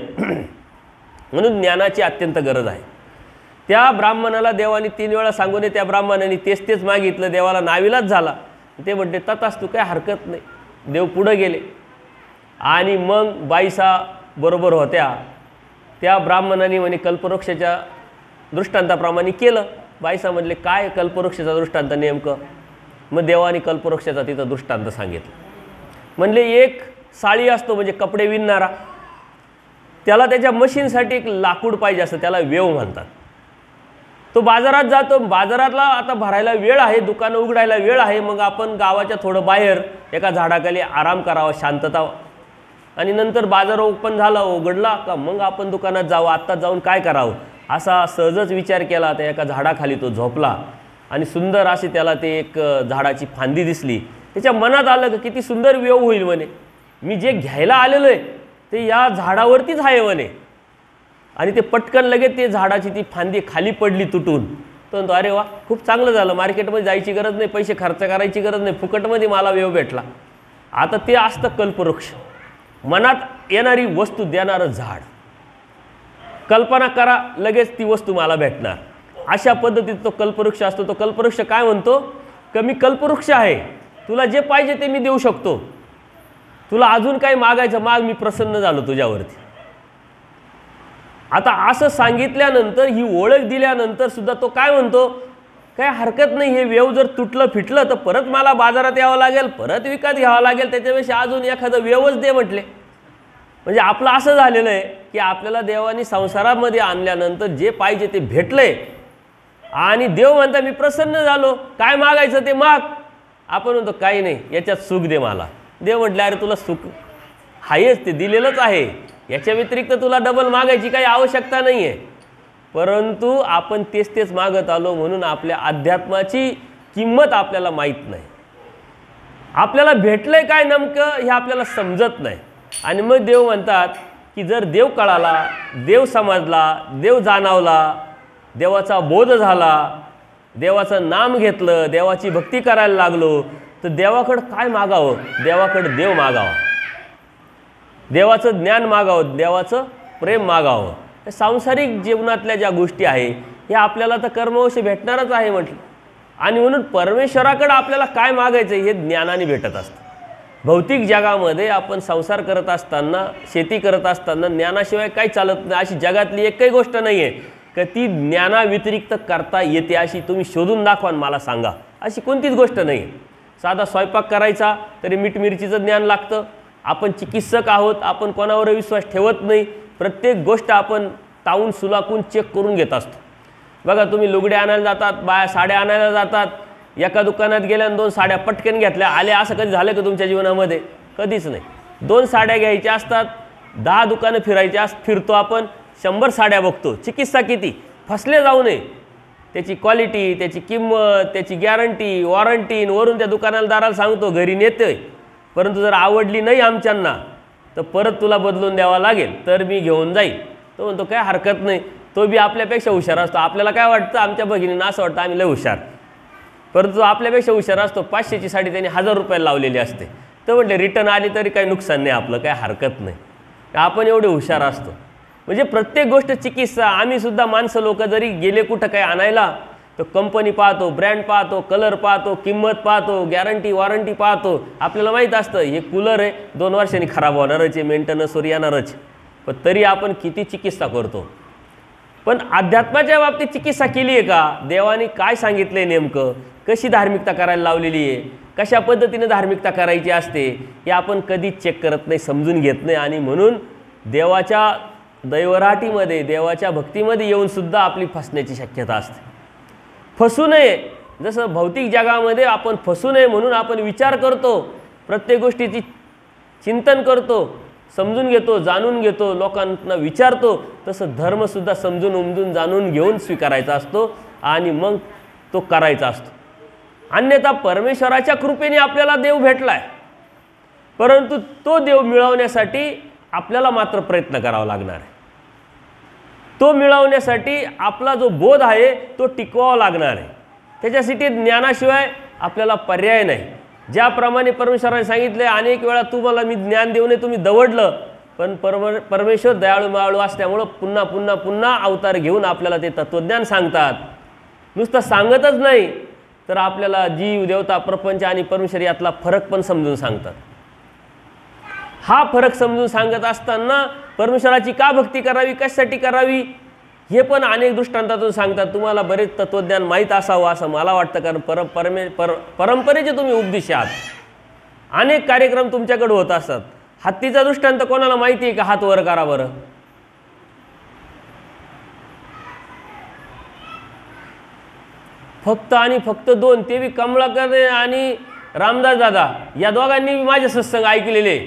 म्हणून ज्ञानाची अत्यंत गरज आहे. त्या ब्राह्मणाला देवाने 3 वेळा सांगून त्या ब्राह्मणाने तेच मागितलं. देवाला नाविलाज झाला. ते म्हणते तथास्तु, काय हरकत नाही. देव पुढे गेले आणि मग बाईसा बरोबर होत्या. त्या ब्राह्मणाने म्हणे कल्पवृक्षाच्या दृष्टांताप्रमाणे केलं. बाईसा म्हणले काय कल्पवृक्षाचा दृष्टांत नेमकं? मग देवाने कल्पवृक्षाचा तिथं दृष्टांत सांगितलं. म्हणले एक साळी असतो म्हणजे कपडे विणणारा, त्याला त्याच्या मशीनसाठी एक लाकूड पाहिजे असतं, त्याला वेव म्हणतात. तो बाजारात जातो, बाजारातला आता भरायला वेळ आहे, दुकानं उघडायला वेळ आहे, मग आपण गावाच्या थोडं बाहेर एका झाडाखाली आराम करावा, शांतता, आणि नंतर बाजार ओपन झाला, उघडला का मग आपण दुकानात जावं. आत्ता जाऊन काय करावं असा सहजच विचार केला. त्या एका झाडाखाली तो झोपला आणि सुंदर अशी त्याला ते एक झाडाची फांदी दिसली. त्याच्या मनात आलं की किती सुंदर वेव होईल म्हणे, मी जे घ्यायला आलेलो आहे ते या झाडावरतीच आहे म्हणे. आणि ते पटकन लगेच ते झाडाची ती फांदी खाली पडली तुटून. तो म्हणतो अरे वा, खूप चांगलं झालं, मार्केटमध्ये जायची गरज नाही, पैसे खर्च करायची गरज नाही, फुकटमध्ये मला वेव भेटला. आता ते असतं कल्पवृक्ष, मनात येणारी वस्तू देणारं झाड. कल्पना करा, लगेच ती वस्तू मला भेटणार. अशा पद्धतीत तो कल्पवृक्ष असतो. तो कल्पवृक्ष काय म्हणतो, कमी कल्पवृक्ष आहे, तुला जे पाहिजे ते मी देऊ शकतो, तुला अजून काही मागायचं माग, मी प्रसन्न झालो तुझ्यावरती. आता असं सांगितल्यानंतर, ही ओळख दिल्यानंतर सुद्धा तो काय म्हणतो, काय हरकत नाही, हे वेव जर तुटलं फिटलं तर परत मला बाजारात यावं लागेल, परत विकत घ्यावं लागेल, त्याच्यापेक्षा अजून एखादं वेवच दे म्हटले. म्हणजे आपलं असं झालेलं आहे की आपल्याला देवाने संसारामध्ये आणल्यानंतर जे पाहिजे ते भेटलंय आणि देव म्हणता मी प्रसन्न झालो, काय मागायचं ते माग. आपण म्हणतो काही नाही, याच्यात सुख दे मला. देव म्हटलं अरे तुला सुख आहेच, ते दिलेलंच आहे, याच्या व्यतिरिक्त तुला डबल मागायची काही आवश्यकता नाही आहे. परंतु आपण तेच मागत आलो म्हणून आपल्या अध्यात्माची किंमत आपल्याला माहीत नाही. आपल्याला भेटलंय काय नेमकं हे आपल्याला समजत नाही. आणि मग देव म्हणतात की जर देव कळाला, देव समजला, देव जाणवला, देवाचा बोध झाला, देवाचं नाम घेतलं, देवाची भक्ती करायला लागलो, तर देवाकडं काय मागावं, देवाकडं देव मागावा, देवाचं ज्ञान मागावं, देवाचं प्रेम मागावं. सांसारिक जीवनातल्या ज्या गोष्टी आहे हे आपल्याला तर कर्मवश भेटणारच आहे म्हटलं. आणि म्हणून परमेश्वराकडे आपल्याला काय मागायचं हे ज्ञानाने भेटत असतं. भौतिक जगामध्ये आपण संसार करत असताना, शेती करत असताना ज्ञानाशिवाय काही चालत नाही. अशी जगातली एकही गोष्ट नाही आहे की ती ज्ञानाव्यतिरिक्त करता येते अशी तुम्ही शोधून दाखवा मला सांगा. अशी कोणतीच गोष्ट नाही आहे. साधा स्वयंपाक करायचा तरी मीठ मिरचीचं ज्ञान लागतं. आपण चिकित्सक आहोत, आपण कोणावर विश्वास ठेवत नाही. प्रत्येक गोष्ट आपण तावून सुलाकून चेक करून घेत असतो. बघा तुम्ही लुगडे आणायला जातात, बाया साड्या आणायला जातात, एका दुकानात गेल्या आणि 2 साड्या पटकन घेतल्या आल्या, असं कधी झालं का तुमच्या जीवनामध्ये? कधीच नाही. 2 साड्या घ्यायच्या असतात, 10 दुकानं फिरतो आपण, 100 साड्या बघतो. चिकित्सा किती फसले जाऊ नये, त्याची क्वालिटी, त्याची किंमत, त्याची गॅरंटी, वॉरंटी, वरून त्या दुकानदाराला सांगतो घरी नेतोय, परंतु जर आवडली नाही आमच्यांना तर परत तुला बदलून द्यावा लागेल, तर मी घेऊन जाईल. तो म्हणतो काय हरकत नाही. तो बी आपल्यापेक्षा हुशार असतो. आपल्याला काय वाटतं, आमच्या भगिनींना असं वाटतं आम्ही लय हुशार, परंतु आपल्यापेक्षा हुशार असतो. 500ची साडी त्यांनी 1000 रुपयाला लावलेली असते. तर म्हटले रिटर्न आली तरी काही नुकसान नाही, आपलं काय हरकत नाही, आपण एवढे हुशार असतो. म्हणजे प्रत्येक गोष्ट चिकित्सा. आम्ही सुद्धा माणसं लोक जरी गेले कुठं काय आणायला तर कंपनी पाहतो, ब्रँड पाहतो, कलर पाहतो, किंमत पाहतो, गॅरंटी वॉरंटी पाहतो. आपल्याला माहीत असतं हे कूलर आहे 2 वर्षांनी खराब होणारच आहे, मेंटेनन्सवर येणारच, पण तरी आपण किती चिकित्सा करतो. पण अध्यात्माच्या बाबतीत चिकित्सा केली आहे का? देवाने काय सांगितलं आहे नेमकं, कशी धार्मिकता करायला लावलेली आहे, कशा पद्धतीने धार्मिकता करायची असते हे आपण कधीच चेक करत नाही, समजून घेत नाही. आणि म्हणून देवाच्या दैवराटीमध्ये, देवाच्या भक्तीमध्ये येऊनसुद्धा आपली फसण्याची शक्यता असते. फसू नये, जसं भौतिक जगामध्ये आपण फसू नये म्हणून आपण विचार करतो, प्रत्येक गोष्टीची चिंतन करतो, समजून घेतो, जाणून घेतो, लोकांना विचारतो, तसं धर्मसुद्धा समजून उमजून जाणून घेऊन स्वीकारायचा असतो आणि मग तो करायचा असतो. अन्यथा परमेश्वराच्या कृपेने आपल्याला देव भेटला आहे, परंतु तो देव मिळवण्यासाठी आपल्याला मात्र प्रयत्न करावा लागणार आहे. तो मिळवण्यासाठी आपला जो बोध आहे तो टिकवावा लागणार आहे. त्याच्यासाठी ज्ञानाशिवाय आपल्याला पर्याय नाही. ज्याप्रमाणे परमेश्वराने सांगितले अनेक वेळा तुम्हाला मी ज्ञान देऊ नये तुम्ही दवडलं, पण परमेश्वर दयाळू मायाळू असल्यामुळं पुन्हा पुन्हा पुन्हा अवतार घेऊन आपल्याला ते तत्त्वज्ञान सांगतात. नुसतं सांगतच नाही तर आपल्याला जीव देवता प्रपंच आणि परमेश्वर यातला फरक पण समजून सांगतात. हा फरक समजून सांगत असताना परमेश्वराची का भक्ती करावी, कशासाठी करावी हे पण अनेक दृष्टांतातून सांगतात. तुम्हाला बरेच तत्त्वज्ञान माहीत असावं असं मला वाटतं, कारण परंपरेचे तुम्ही उपदेश आहात. अनेक कार्यक्रम तुमच्याकडे होत असतात. हत्तीचा दृष्टांत कोणाला माहिती आहे का? हात वर करा बरं. फक्त आणि फक्त दोन, ते बी कमलाकर आणि रामदास दादा या दोघांनी माझे सत्संग ऐकलेले.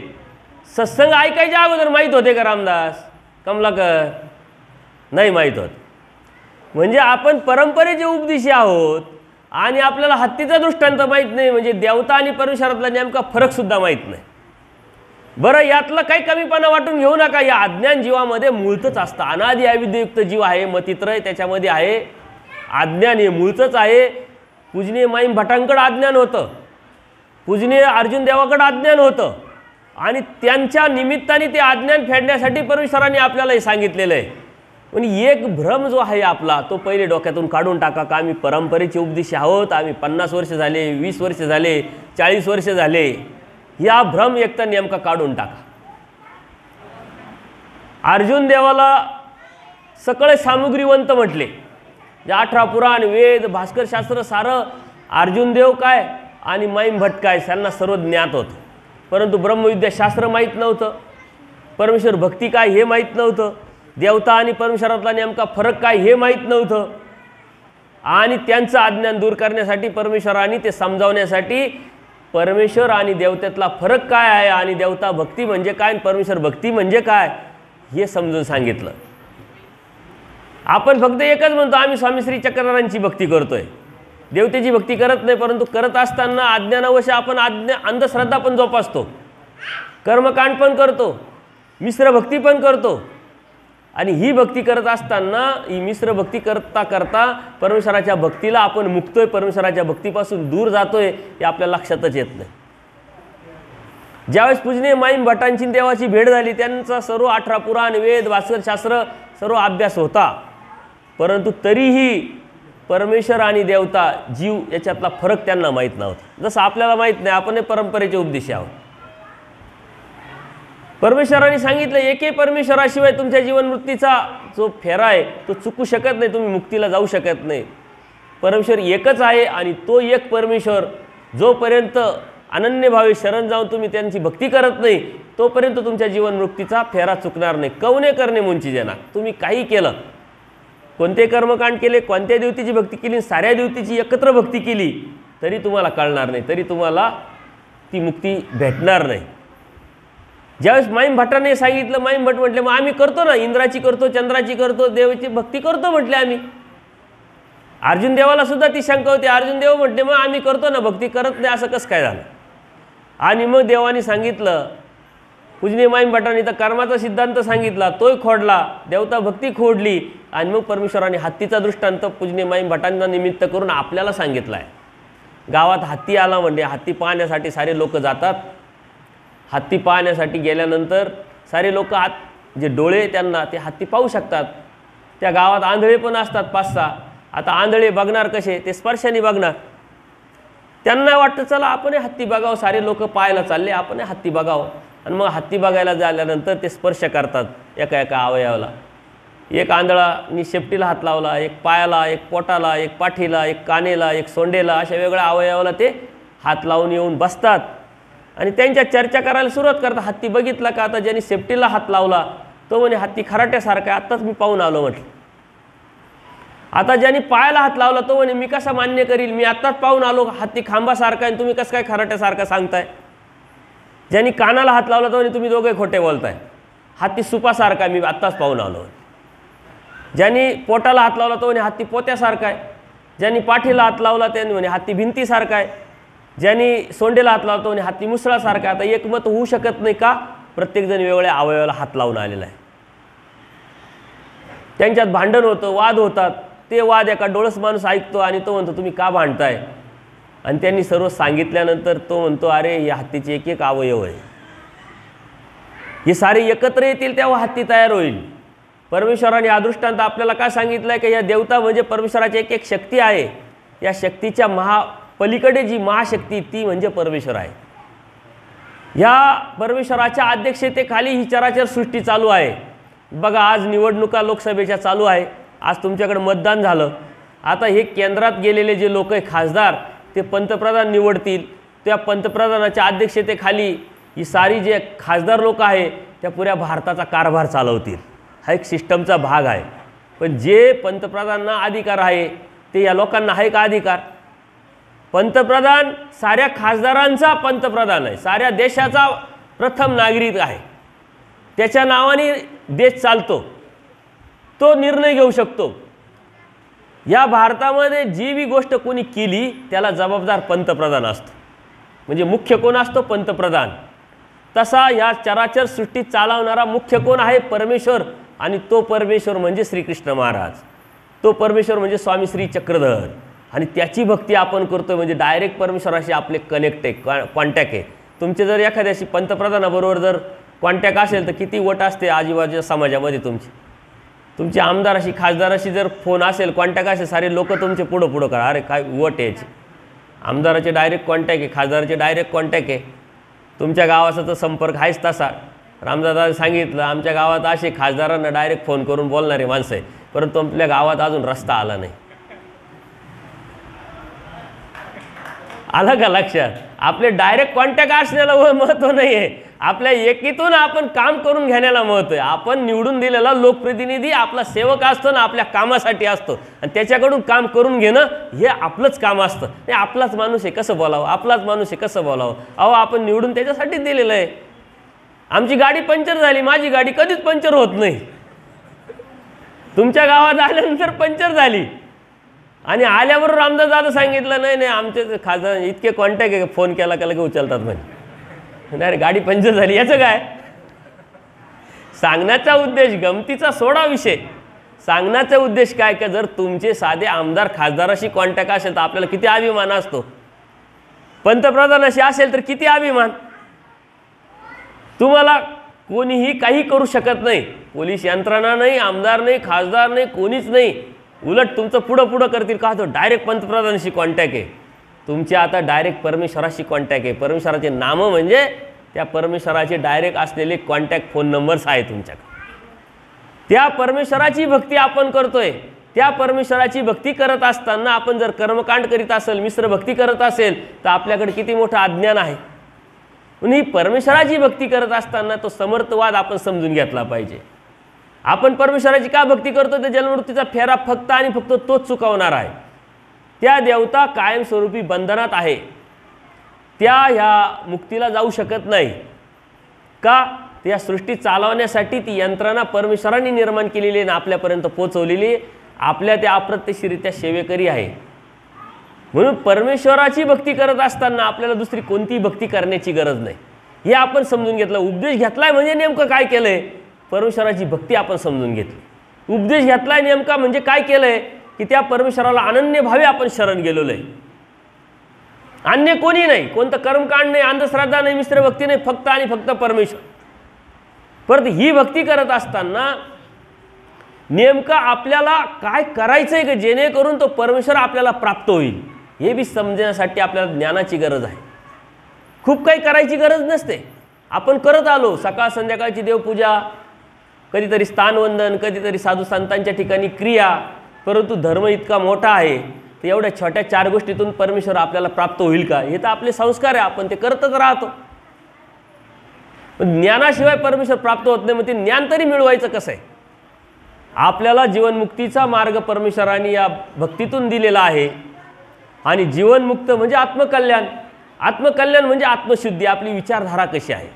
सत्संग ऐकायच्या अगोदर माहीत होते का रामदास कमलाकर? नाही माहीत होत. म्हणजे आपण परंपरेचे उपदेशी आहोत आणि आपल्याला हत्तीचा दृष्टांत माहीत नाही, म्हणजे देवता आणि परमेश्वरातला नेमका फरकसुद्धा माहीत नाही. बरं, यातलं काही कमीपणा वाटून घेऊ नका. या अज्ञान जीवामध्ये मूळतच असतं. अनादि अविद्युक्त जीव आहे, मतित्रय त्याच्यामध्ये आहे. अज्ञान हे मूळचंच आहे. पूजनीय माईम भटांकडं अज्ञान होतं, पूजनीय अर्जुन देवाकडं अज्ञान होतं आणि त्यांच्या निमित्ताने ते अज्ञान फेडण्यासाठी परमेश्वराने आपल्याला हे सांगितलेलं आहे. पण एक भ्रम जो आहे आपला तो पहिले डोक्यातून काढून टाका का आम्ही परंपरेचे उपदेशी आहोत, आम्ही 50 वर्ष झाले, 20 वर्ष झाले, 40 वर्ष झाले. या भ्रम एकतर नेमका काढून टाका. अर्जुन देवाला सकळे सामुग्रीवंत म्हटले. जे 18 पुराण वेद भास्कर शास्त्र सारं अर्जुन देव काय आणि माईम भट काय त्यांना सर्व ज्ञात होतं, परंतु ब्रह्मविद्या शास्त्र माहीत नव्हतं. परमेश्वर भक्ती काय हे माहीत नव्हतं. देवता आणि परमेश्वरातला नेमका फरक काय हे माहीत नव्हतं. आणि त्यांचं अज्ञान दूर करण्यासाठी परमेश्वराने ते समजावण्यासाठी परमेश्वर आणि देवतेतला फरक काय आहे आणि देवता भक्ती म्हणजे काय, परमेश्वर भक्ती म्हणजे काय हे समजून सांगितलं. आपण फक्त एकच म्हणतो आम्ही स्वामी श्री चक्रधरांची भक्ती करतोय, देवतेची भक्ती करत नाही. परंतु करत असताना अज्ञानावश्य आपण अंधश्रद्धा पण जोपासतो, कर्मकांड पण करतो, मिश्र भक्ती पण करतो. आणि ही भक्ती करत असताना ही मिश्र भक्ती करता करता परमेश्वराच्या भक्तीला आपण मुक्तोय, परमेश्वराच्या भक्तीपासून दूर जातोय हे आपल्या लक्षातच येत नाही. ज्यावेळेस पूजनीय माईम भटांची देवाची भेट झाली, त्यांचा सर्व 18 पुराण वेद भास्कर शास्त्र सर्व अभ्यास होता, परंतु तरीही परमेश्वर आणि देवता जीव याच्यातला फरक त्यांना माहीत नव्हता. जसं आपल्याला माहीत नाही, आपण परंपरेचे उपदेशी आहोत. परमेश्वराने सांगितलं एके परमेश्वराशिवाय तुमच्या जीवनवृत्तीचा जो फेरा आहे तो चुकू शकत नाही, तुम्ही मुक्तीला जाऊ शकत नाही. परमेश्वर एकच आहे आणि तो एक परमेश्वर जोपर्यंत अनन्यभावे शरण जाऊन तुम्ही त्यांची भक्ती करत नाही तोपर्यंत तुमच्या जीवनवृत्तीचा फेरा चुकणार नाही. कवने करणे मुंची जना, तुम्ही काही केलं, कोणते कर्मकांड केले, कोणत्या देवतेची भक्ती केली, साऱ्या देवतेची एकत्र भक्ती केली तरी तुम्हाला कळणार नाही, तरी तुम्हाला ती मुक्ती भेटणार नाही. ज्यावेळेस माईम भटाने सांगितलं, माईम भट म्हटले मग आम्ही करतो ना, इंद्राची करतो, चंद्राची करतो, देवाची भक्ती करतो म्हटले आम्ही. अर्जुन देवाला सुद्धा ती शंका होती. अर्जुन देव म्हटले मग आम्ही करतो ना, भक्ती करत नाही असं कसं काय झालं. आणि मग देवाने सांगितलं, पूजनीय माईम भटाने तर कर्माचा सिद्धांत सांगितला, तोही खोडला, देवता भक्ती खोडली. आणि मग परमेश्वराने हत्तीचा दृष्टांत पूजनीय माईम भटांना निमित्त करून आपल्याला सांगितला आहे. गावात हत्ती आला म्हणजे हत्ती पाहण्यासाठी सारे लोक जातात. हत्ती पाहण्यासाठी गेल्यानंतर सारे लोक जे डोळे त्यांना ते हत्ती पाहू शकतात. त्या गावात आंधळे पण असतात 5-6. आता आंधळे बघणार कसे, ते स्पर्शाने बघणार. त्यांना वाटतं चला आपण हत्ती बघावं, सारे लोक पाहायला चालले, आपण हत्ती बघावं. आणि मग हत्ती बघायला झाल्यानंतर ते स्पर्श करतात एका एका अवयवाला. एक आंधळानी शेपटीला हात लावला, एक पायाला, एक पोटाला, एक पाठीला, एक कानेला, एक सोंडेला, अशा वेगळ्या अवयवाला ते हात लावून येऊन बसतात आणि त्यांच्या चर्चा करायला सुरुवात करतात. हत्ती बघितला का, आता ज्यांनी शेपटीला हात लावला तो म्हणे हत्ती खराट्यासारखा आहे, आत्ताच मी पाहून आलो म्हटलं. आता ज्यांनी पायाला हात लावला तो म्हणे मी कसा मान्य करील, मी आत्ताच पाहून आलो हत्ती खांबासारखा आहे, तुम्ही कसं काय खराट्यासारखा सांगताय. ज्यांनी कानाला हात लावला तो म्हणे तुम्ही दोघे खोटे बोलताय, हत्ती सुपासारखा आहे, मी आत्ताच पाहून आलो. ज्यांनी पोटाला हात लावला तो म्हणे हत्ती पोत्यासारखा आहे. ज्यांनी पाठीला हात लावला त्यांनी म्हणे हत्ती भिंतीसारखा आहे. ज्यांनी सोंडेला हात लावला तो म्हणे हत्ती मुसळासारखा आहे. आता एकमत होऊ शकत नाही का, प्रत्येकजण वेगवेगळ्या अवयवाला हात लावून आलेला आहे. त्यांच्यात भांडण होतं, वाद होतात. ते वाद एका डोळस माणूस ऐकतो आणि तो म्हणतो तुम्ही का भांडताय, आणि त्यांनी सर्व सांगितल्यानंतर तो म्हणतो अरे या हत्तीचे एक एक अवयव आहे, हे सारे एकत्र येतील तेव्हा हत्ती तयार होईल. परमेश्वराने हा दृष्टांत आपल्याला काय सांगितलं आहे की या देवता म्हणजे परमेश्वराची एक एक शक्ती आहे. या शक्तीच्या पलीकडे जी महाशक्ती ती म्हणजे परमेश्वर आहे. या परमेश्वराच्या अध्यक्षतेखाली ही चराचर सृष्टी चालू आहे. बघा आज निवडणुका लोकसभेच्या चालू आहे. आज तुमच्याकडे मतदान झालं. आता हे केंद्रात गेलेले जे लोक आहे खासदार ते पंतप्रधान निवडतील. त्या पंतप्रधानाच्या अध्यक्षतेखाली ही सारी जे खासदार लोक आहे त्या पुऱ्या भारताचा कारभार चालवतील. हा एक सिस्टमचा भाग आहे. पण जे पंतप्रधानांना अधिकार आहे ते या लोकांना आहे का अधिकार? पंतप्रधान साऱ्या खासदारांचा पंतप्रधान आहे, साऱ्या देशाचा प्रथम नागरिक आहे. त्याच्या नावाने देश चालतो, तो निर्णय घेऊ शकतो. या भारतामध्ये जी बी गोष्ट कोणी केली त्याला जबाबदार पंतप्रधान असतो. म्हणजे मुख्य कोण असतो? पंतप्रधान. तसा या चराचर सृष्टी चालवणारा मुख्य कोण आहे? परमेश्वर. आणि तो परमेश्वर म्हणजे श्रीकृष्ण महाराज. तो परमेश्वर म्हणजे स्वामी श्री चक्रधर. आणि त्याची भक्ती आपण करतो म्हणजे डायरेक्ट परमेश्वराशी आपले कनेक्ट आहे, कॉन्टॅक्ट आहे. तुमचे जर एखाद्याशी पंतप्रधानाबरोबर जर कॉन्टॅक्ट असेल तर किती वट असते आजूबाजूच्या समाजामध्ये तुमची आमदाराशी खासदाराशी जर फोन असेल, कॉन्टॅक्ट असेल, सारे लोक तुमचे पुढं करा. अरे काय वट यायचे. आमदाराचे डायरेक्ट कॉन्टॅक्ट आहे, खासदाराचे डायरेक्ट कॉन्टॅक्ट आहे. तुमच्या गावाचा तर संपर्क आहेच तसा. रामदादाने सांगितलं आमच्या गावात असे खासदारांना डायरेक्ट फोन करून बोलणारे माणसं आहे, परंतु आपल्या गावात अजून रस्ता आला नाही. आलं का लक्षात? आपले डायरेक्ट कॉन्टॅक्ट असण्याला महत्त्व नाही आहे, आपल्या एकीतून आपण काम करून घेण्याला महत्त्व आहे. आपण निवडून दिलेला लोकप्रतिनिधी आपला सेवक असतो ना, आपल्या कामासाठी असतो आणि त्याच्याकडून काम करून घेणं हे आपलंच काम असतं. नाही आपलाच माणूस आहे कसं बोलावं, आपलाच माणूस आहे कसं बोलावं. अहो आपण निवडून त्याच्यासाठी दिलेलं आहे. आमची गाडी पंक्चर झाली, माझी गाडी कधीच पंक्चर होत नाही. तुमच्या गावात आल्यानंतर पंक्चर झाली आणि आल्यावर रामदास दादा सांगितलं नाही आमचे खासदार इतके कॉन्टॅक्ट आहे, फोन केला की उचलतात म्हणजे. नाही गाडी पंक्चर झाली. याचं काय सांगण्याचा उद्देश? गमतीचा सोडा विषय. सांगण्याचा उद्देश काय का जर तुमचे साधे आमदार खासदाराशी कॉन्टॅक्ट असेल तर आपल्याला किती अभिमान असतो. पंतप्रधानाशी असेल तर किती अभिमान. तुम्हाला कोणीही काही करू शकत नाही. पोलीस यंत्रणा नाही, आमदार नाही, खासदार नाही, कोणीच नाही. उलट तुमचं पुढं करतील का तो डायरेक्ट पंतप्रधानाशी कॉन्टॅक्ट आहे. तुमचे आता डायरेक्ट परमेश्वराशी कॉन्टॅक्ट आहे. परमेश्वराचे नामं म्हणजे त्या परमेश्वराचे डायरेक्ट असलेले कॉन्टॅक्ट फोन नंबर्स आहे तुमच्याकडे. त्या परमेश्वराची भक्ती आपण करतोय. त्या परमेश्वराची भक्ती करत असताना आपण जर कर्मकांड करीत असेल, मिश्र भक्ती करत असेल तर आपल्याकडे किती मोठं अज्ञान आहे. ही परमेश्वराची भक्ती करत असताना तो समर्थवाद आपण समजून घेतला पाहिजे. आपण परमेश्वराची का भक्ती करतो? तर जन्ममृत्यूचा फेरा फक्त आणि फक्त तोच चुकवणार आहे. त्या देवता कायमस्वरूपी बंधनात आहे, त्या ह्या मुक्तीला जाऊ शकत नाही का? त्या सृष्टी चालवण्यासाठी ती यंत्रणा परमेश्वराने निर्माण केलेली आहे आणि आपल्यापर्यंत पोहोचवलेली, आपल्या त्या अप्रत्यक्षरित्या सेवेकरी आहे. म्हणून परमेश्वराची भक्ती करत असताना आपल्याला दुसरी कोणतीही भक्ती करण्याची गरज नाही. हे आपण समजून घेतलं. उपदेश घेतलाय म्हणजे नेमकं काय केलंय? परमेश्वराची भक्ती आपण समजून घेतली. उपदेश घेतलाय नेमका म्हणजे काय केलंय की त्या परमेश्वराला अनन्य भावे आपण शरण गेलेलो आहे. अन्य कोणी नाही, कोणतं कर्मकांड नाही, अंधश्रद्धा नाही, मिश्र भक्ती नाही, फक्त आणि फक्त परमेश्वर. परत ही भक्ती करत असताना नेमकं आपल्याला काय करायचंय का जेणेकरून तो परमेश्वर आपल्याला प्राप्त होईल हे बी समजण्यासाठी आपल्याला ज्ञानाची गरज आहे. खूप काही करायची गरज नसते. आपण करत आलो सकाळ संध्याकाळची देवपूजा, कधीतरी स्थानवंदन, कधीतरी साधू संतांच्या ठिकाणी क्रिया. परंतु धर्म इतका मोठा आहे तर एवढ्या छोट्या 4 गोष्टीतून परमेश्वर आपल्याला प्राप्त होईल का? हे तर आपले संस्कार आहे, आपण ते करतच राहतो. पण ज्ञानाशिवाय परमेश्वर प्राप्त होत नाही. मग ते ज्ञान तरी मिळवायचं कसं आहे? आपल्याला जीवनमुक्तीचा मार्ग परमेश्वराने या भक्तीतून दिलेला आहे. आणि जीवनमुक्त म्हणजे आत्मकल्याण. आत्मकल्याण म्हणजे आत्मशुद्धी. आपली विचारधारा कशी आहे,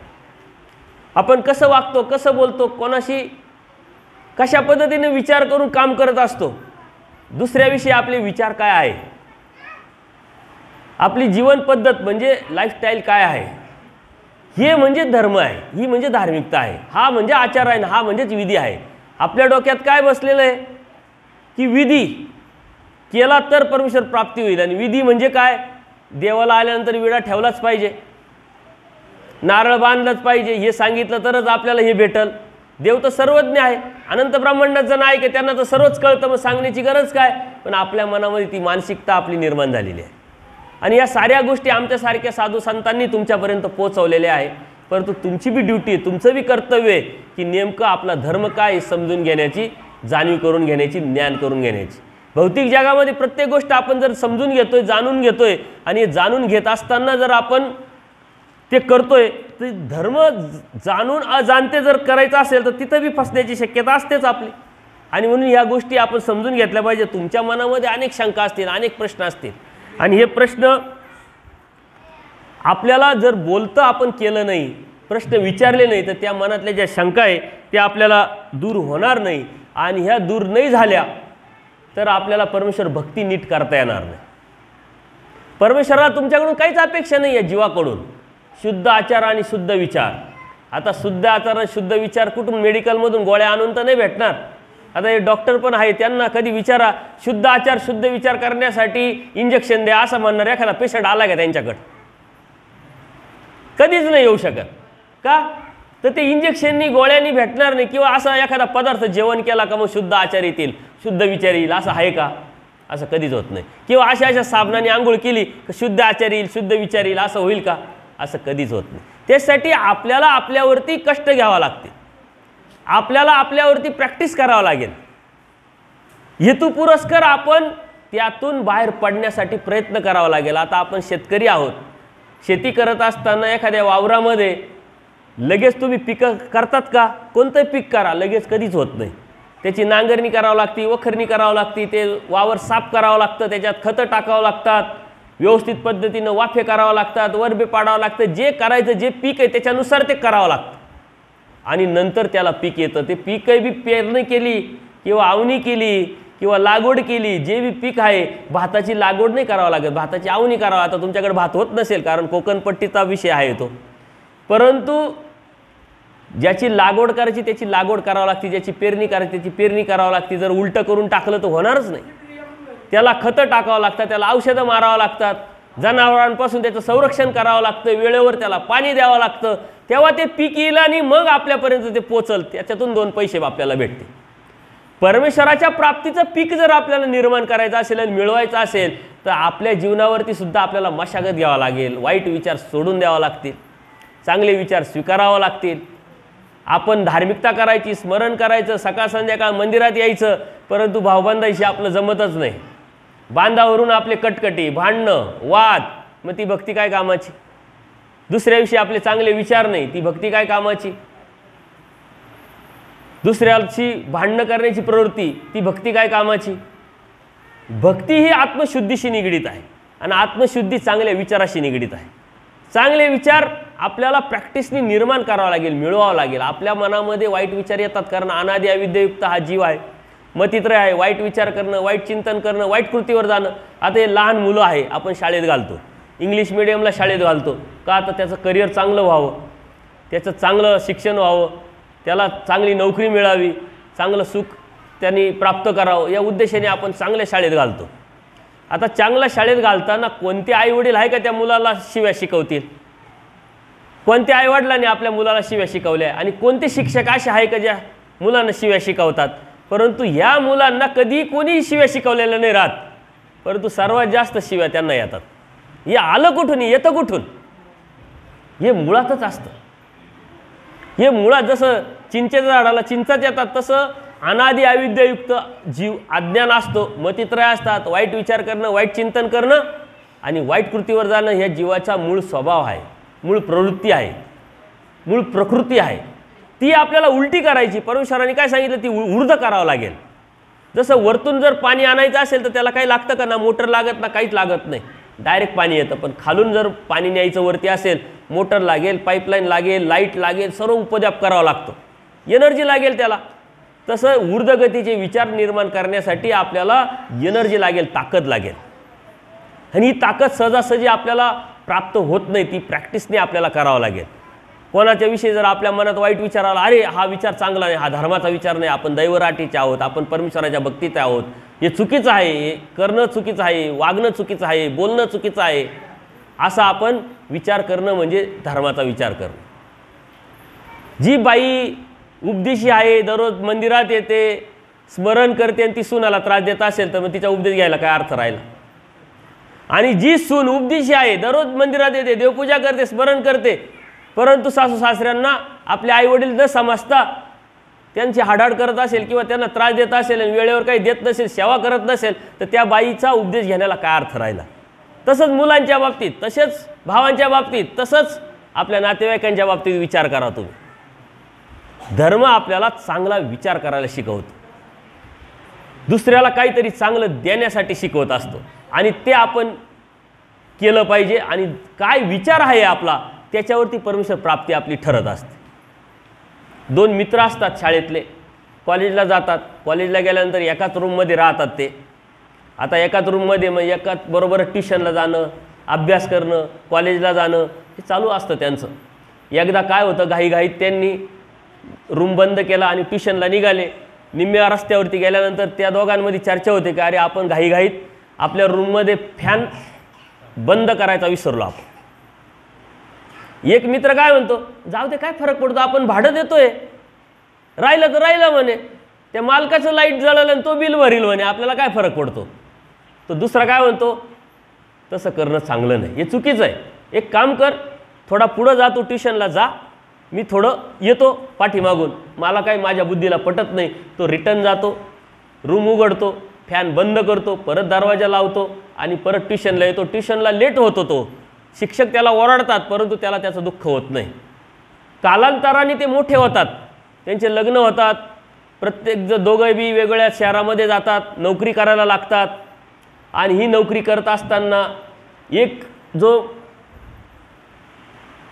आपण कसं वागतो, कसं बोलतो, कोणाशी कशा पद्धतीने विचार करून काम करत असतो, दुसऱ्याविषयी आपले विचार काय आहे, आपली जीवन पद्धत म्हणजे लाईफस्टाईल काय आहे, हे म्हणजे धर्म आहे, ही म्हणजे धार्मिकता आहे, हा म्हणजे आचार आहे, हा म्हणजेच विधी आहे. आपल्या डोक्यात काय बसलेलं आहे की विधी केला तर परमेश्वर प्राप्ती होईल. आणि विधी म्हणजे काय? देवाला आल्यानंतर विडा ठेवलाच पाहिजे, नारळ बांधलंच पाहिजे, हे सांगितलं तरच आपल्याला हे भेटल. देव तर सर्वज्ञ आहे, अनंत ब्रह्मांडाचं नाही की त्यांना तर सर्वच कळतं, मग सांगण्याची गरज काय? पण आपल्या मनामध्ये ती मानसिकता आपली निर्माण झालेली आहे. आणि या साऱ्या गोष्टी आमच्यासारख्या साधू संतांनी तुमच्यापर्यंत पोहोचवलेल्या आहे. परंतु तुमची बी ड्युटी आहे, तुमचं बी कर्तव्य आहे की नेमकं आपला धर्म काय समजून घेण्याची, जाणीव करून घेण्याची, ज्ञान करून घेण्याची. भौतिक जगामध्ये प्रत्येक गोष्ट आपण जर समजून घेतोय, जाणून घेतोय, आणि जाणून घेत असताना जर आपण ते करतोय, तर धर्म जाणून अजाणते जर करायचं असेल तर तिथं बी फसण्याची शक्यता असतेच आपली. आणि म्हणून या गोष्टी आपण समजून घेतल्या पाहिजे. तुमच्या मनामध्ये अनेक शंका असतील, अनेक प्रश्न असतील, आणि हे प्रश्न आपल्याला जर बोलतं आपण केलं नाही, प्रश्न विचारले नाही, तर त्या मनातल्या ज्या शंका आहे त्या आपल्याला दूर होणार नाही. आणि ह्या दूर नाही झाल्या तर आपल्याला परमेश्वर भक्ती नीट करता येणार नाही. परमेश्वराला तुमच्याकडून काहीच अपेक्षा नाही आहे जीवाकडून. शुद्ध आचार आणि शुद्ध विचार. आता शुद्ध आचार आणि शुद्ध विचार कुठून? मेडिकलमधून गोळ्या आणून तर नाही भेटणार. आता हे डॉक्टर पण आहे, त्यांना कधी विचारा शुद्ध आचार शुद्ध विचार करण्यासाठी इंजेक्शन द्या असं म्हणणार एखादा पेशंट आला का त्यांच्याकडे? कधीच नाही येऊ शकत. का? तर ते इंजेक्शननी गोळ्यांनी भेटणार नाही. किंवा असा एखादा पदार्थ जेवण केला का मग शुद्ध आचार येतील, शुद्ध विचार येईल, असं आहे का? असं कधीच होत नाही. किंवा अशा साबणाने आंघोळ केली तर शुद्ध आचार येईल, शुद्ध विचार येईल, असं होईल का? असं कधीच होत नाही. त्यासाठी आपल्याला आपल्यावरती कष्ट घ्यावा लागते, आपल्याला आपल्यावरती प्रॅक्टिस करावं लागेल. हेतू पुरस्कार आपण त्यातून बाहेर पडण्यासाठी प्रयत्न करावा लागेल. आता आपण शेतकरी आहोत. शेती करत असताना एखाद्या वावरामध्ये लगेच तुम्ही पिकं करतात का? कोणतं पीक करा, लगेच कधीच होत नाही. त्याची नांगरणी करावं लागते, वखरणी करावं लागते, ते वावर साफ करावं लागतं, त्याच्यात खतं टाकावं लागतात, व्यवस्थित पद्धतीनं वाफे करावं लागतात, वरबे पाडावं लागतं. जे करायचं, जे पीक आहे त्याच्यानुसार ते करावं लागतं. आणि नंतर त्याला पीक येतं. ते पीकही बी पेरणी केली किंवा आवणी केली किंवा लागवड केली, जे बी पीक आहे, भाताची लागवड नाही करावं लागत, भाताची आवणी करावं. आता तुमच्याकडे भात होत नसेल कारण कोकणपट्टीचा विषय आहे तो, परंतु ज्याची लागवड करायची त्याची लागवड करावं लागते, ज्याची पेरणी करायची त्याची पेरणी करावं लागते. जर उलटं करून टाकलं तर होणारच नाही. त्याला खतं टाकावं लागतात, त्याला औषधं मारावं लागतात, जनावरांपासून त्याचं संरक्षण करावं लागतं, वेळेवर त्याला पाणी द्यावं लागतं. तेव्हा ते पीक येईल आणि मग आपल्यापर्यंत ते पोचल. त्याच्यातून 2 पैसे आपल्याला भेटते. परमेश्वराच्या प्राप्तीचं पीक जर आपल्याला निर्माण करायचं असेल आणि मिळवायचं असेल तर आपल्या जीवनावरती सुद्धा आपल्याला मशागत घ्यावा लागेल. वाईट विचार सोडून द्यावा लागतील, चांगले विचार स्वीकारावं लागतील. आपण धार्मिकता करायची, स्मरण करायचं, सकाळ संध्याकाळ मंदिरात यायचं, परंतु भावबंधाशी आपलं जमतच नाही. बांधावरून आपले कटकटी, भांडणं, वाद, मग ती भक्ती काय कामाची? दुसऱ्याविषयी आपले चांगले विचार नाही, ती भक्ती काय कामाची? दुसऱ्याची भांडणं करण्याची प्रवृत्ती, ती भक्ती काय कामाची? भक्ती ही आत्मशुद्धीशी निगडीत आहे आणि आत्मशुद्धी चांगल्या विचाराशी निगडीत आहे. चांगले विचार आपल्याला प्रॅक्टिसनी निर्माण करावं लागेल, मिळवावं लागेल. आपल्या मनामध्ये वाईट विचार येतात कारण अनादि अविद्यायुक्त हा जीव आहे, मतित्रय आहे. वाईट विचार करणं, वाईट चिंतन करणं, वाईट कृतीवर जाणं. आता हे लहान मुलं आहे, आपण शाळेत घालतो, इंग्लिश मिडियमला शाळेत घालतो का? तर त्याचं करिअर चांगलं व्हावं, त्याचं चांगलं शिक्षण व्हावं, त्याला चांगली नोकरी मिळावी, चांगलं सुख त्यांनी प्राप्त करावं, या उद्देशाने आपण चांगल्या शाळेत घालतो. आता चांगल्या शाळेत घालताना कोणते आईवडील आहे का त्या मुलाला शिव्या शिकवतील? कोणत्या आईवडिलांनी आपल्या मुलाला शिव्या शिकवल्या? आणि कोणते शिक्षक असे आहे का ज्या मुलांना शिव्या शिकवतात? परंतु ह्या मुलांना कधी कोणीही शिव्या शिकवलेल्या नाही राहत, परंतु सर्वात जास्त शिव्या त्यांना येतात. हे आलं कुठून, येतं कुठून? हे मुळातच असतं. हे मुळात जसं चिंचेच्या झाडाला चिंचाच येतात तसं अनादि अविद्यायुक्त जीव अज्ञान असतो, मतित्रय असतात. वाईट विचार करणं, वाईट चिंतन करणं आणि वाईट कृतीवर जाणं ह्या जीवाचा मूळ स्वभाव आहे, मूळ प्रवृत्ती आहे, मूळ प्रकृती आहे. ती आपल्याला उलटी करायची. परमेश्वराने काय सांगितलं? ती ऊर्ध्व करावं लागेल. जसं वरतून जर पाणी आणायचं असेल तर त्याला काही लागतं का? ना मोटर लागत ना काहीच लागत नाही, डायरेक्ट पाणी येतं. पण खालून जर पाणी न्यायचं वरती असेल, मोटर लागेल, पाईपलाईन लागेल, लाईट लागेल, सर्व उपद्व्याप करावा लागतो, एनर्जी लागेल त्याला. तसं ऊर्ध्वगतीचे विचार निर्माण करण्यासाठी आपल्याला एनर्जी लागेल, ताकद लागेल. आणि ही ताकद सहजासहजी आपल्याला प्राप्त होत नाही, ती प्रॅक्टिसने आपल्याला करावं लागेल. कोणाच्या विषयी जर आपल्या मनात वाईट विचार आला, अरे हा विचार चांगला नाही, हा धर्माचा विचार नाही, आपण दैवराटीचे आहोत, आपण परमेश्वराच्या भक्तीत आहोत, हे चुकीचं आहे, हे करणं चुकीचं आहे, वागणं चुकीचं आहे, बोलणं चुकीचं आहे, असा आपण विचार करणं म्हणजे धर्माचा विचार करणं. जी बाई उपदेशी आहे, दररोज मंदिरात येते, स्मरण करते आणि ती सुनाला त्रास देत असेल तर मग तिचा उपदेश घ्यायला काय अर्थ राहिला. आणि जी सून उपदेशी आहे, दररोज मंदिरात येते, देवपूजा करते, स्मरण करते, परंतु सासू सासऱ्यांना आपले आईवडील न समजता त्यांची हाडाड करत असेल किंवा त्यांना त्रास देत असेल आणि वेळेवर काही देत नसेल, सेवा करत नसेल, तर त्या बाईचा उपदेश घेण्याला काय अर्थ राहिला. तसंच मुलांच्या बाबतीत, तसेच भावांच्या बाबतीत, तसंच आपल्या नातेवाईकांच्या बाबतीत विचार करा तुम्ही. धर्म आपल्याला चांगला विचार करायला शिकवतो, दुसऱ्याला काहीतरी चांगलं देण्यासाठी शिकवत असतो आणि ते आपण केलं पाहिजे. आणि काय विचार आहे आपला त्याच्यावरती परमेश्वर प्राप्ती आपली ठरत असते. दोन मित्र असतात शाळेतले, कॉलेजला जातात, कॉलेजला गेल्यानंतर एकाच रूममध्ये राहतात ते. आता एकाच रूममध्ये मग एकाच बरोबर ट्युशनला जाणं, अभ्यास करणं, कॉलेजला जाणं हे चालू असतं त्यांचं. एकदा काय होतं, घाईघाईत त्यांनी रूम बंद केला आणि ट्युशनला निघाले. निम्म्या रस्त्यावरती गेल्यानंतर त्या दोघांमध्ये चर्चा होते की अरे आपण घाईघाईत आपल्या रूममध्ये फॅन बंद करायचा विसरलो आपण. एक मित्र काय म्हणतो, जाऊ दे काय फरक पडतो, आपण भाडं देतोय, राहिलं तर राहिलं म्हणे, त्या मालकाचं लाईट जळलं आणि तो बिल भरील म्हणे, आपल्याला काय फरक पडतो. तो दुसरा काय म्हणतो, तसं करणं चांगलं नाही, हे चुकीचं आहे. एक काम कर, थोडा पुढं जा, तू ट्युशनला जा, मी थोडं येतो पाठीमागून, मला काही माझ्या बुद्धीला पटत नाही. तो रिटर्न जातो, रूम उघडतो, फॅन बंद करतो, परत दरवाजा लावतो आणि परत ट्युशनला येतो. ट्युशनला लेट होतो तो, शिक्षक त्याला ओरडतात, परंतु त्याला त्याचं दुःख होत नाही. कालांतराने ते मोठे होतात, त्यांचे लग्न होतात, प्रत्येक दोघंही बी वेगवेगळ्या शहरामध्ये जातात, नोकरी करायला लागतात. आणि ही नोकरी करत असताना एक जो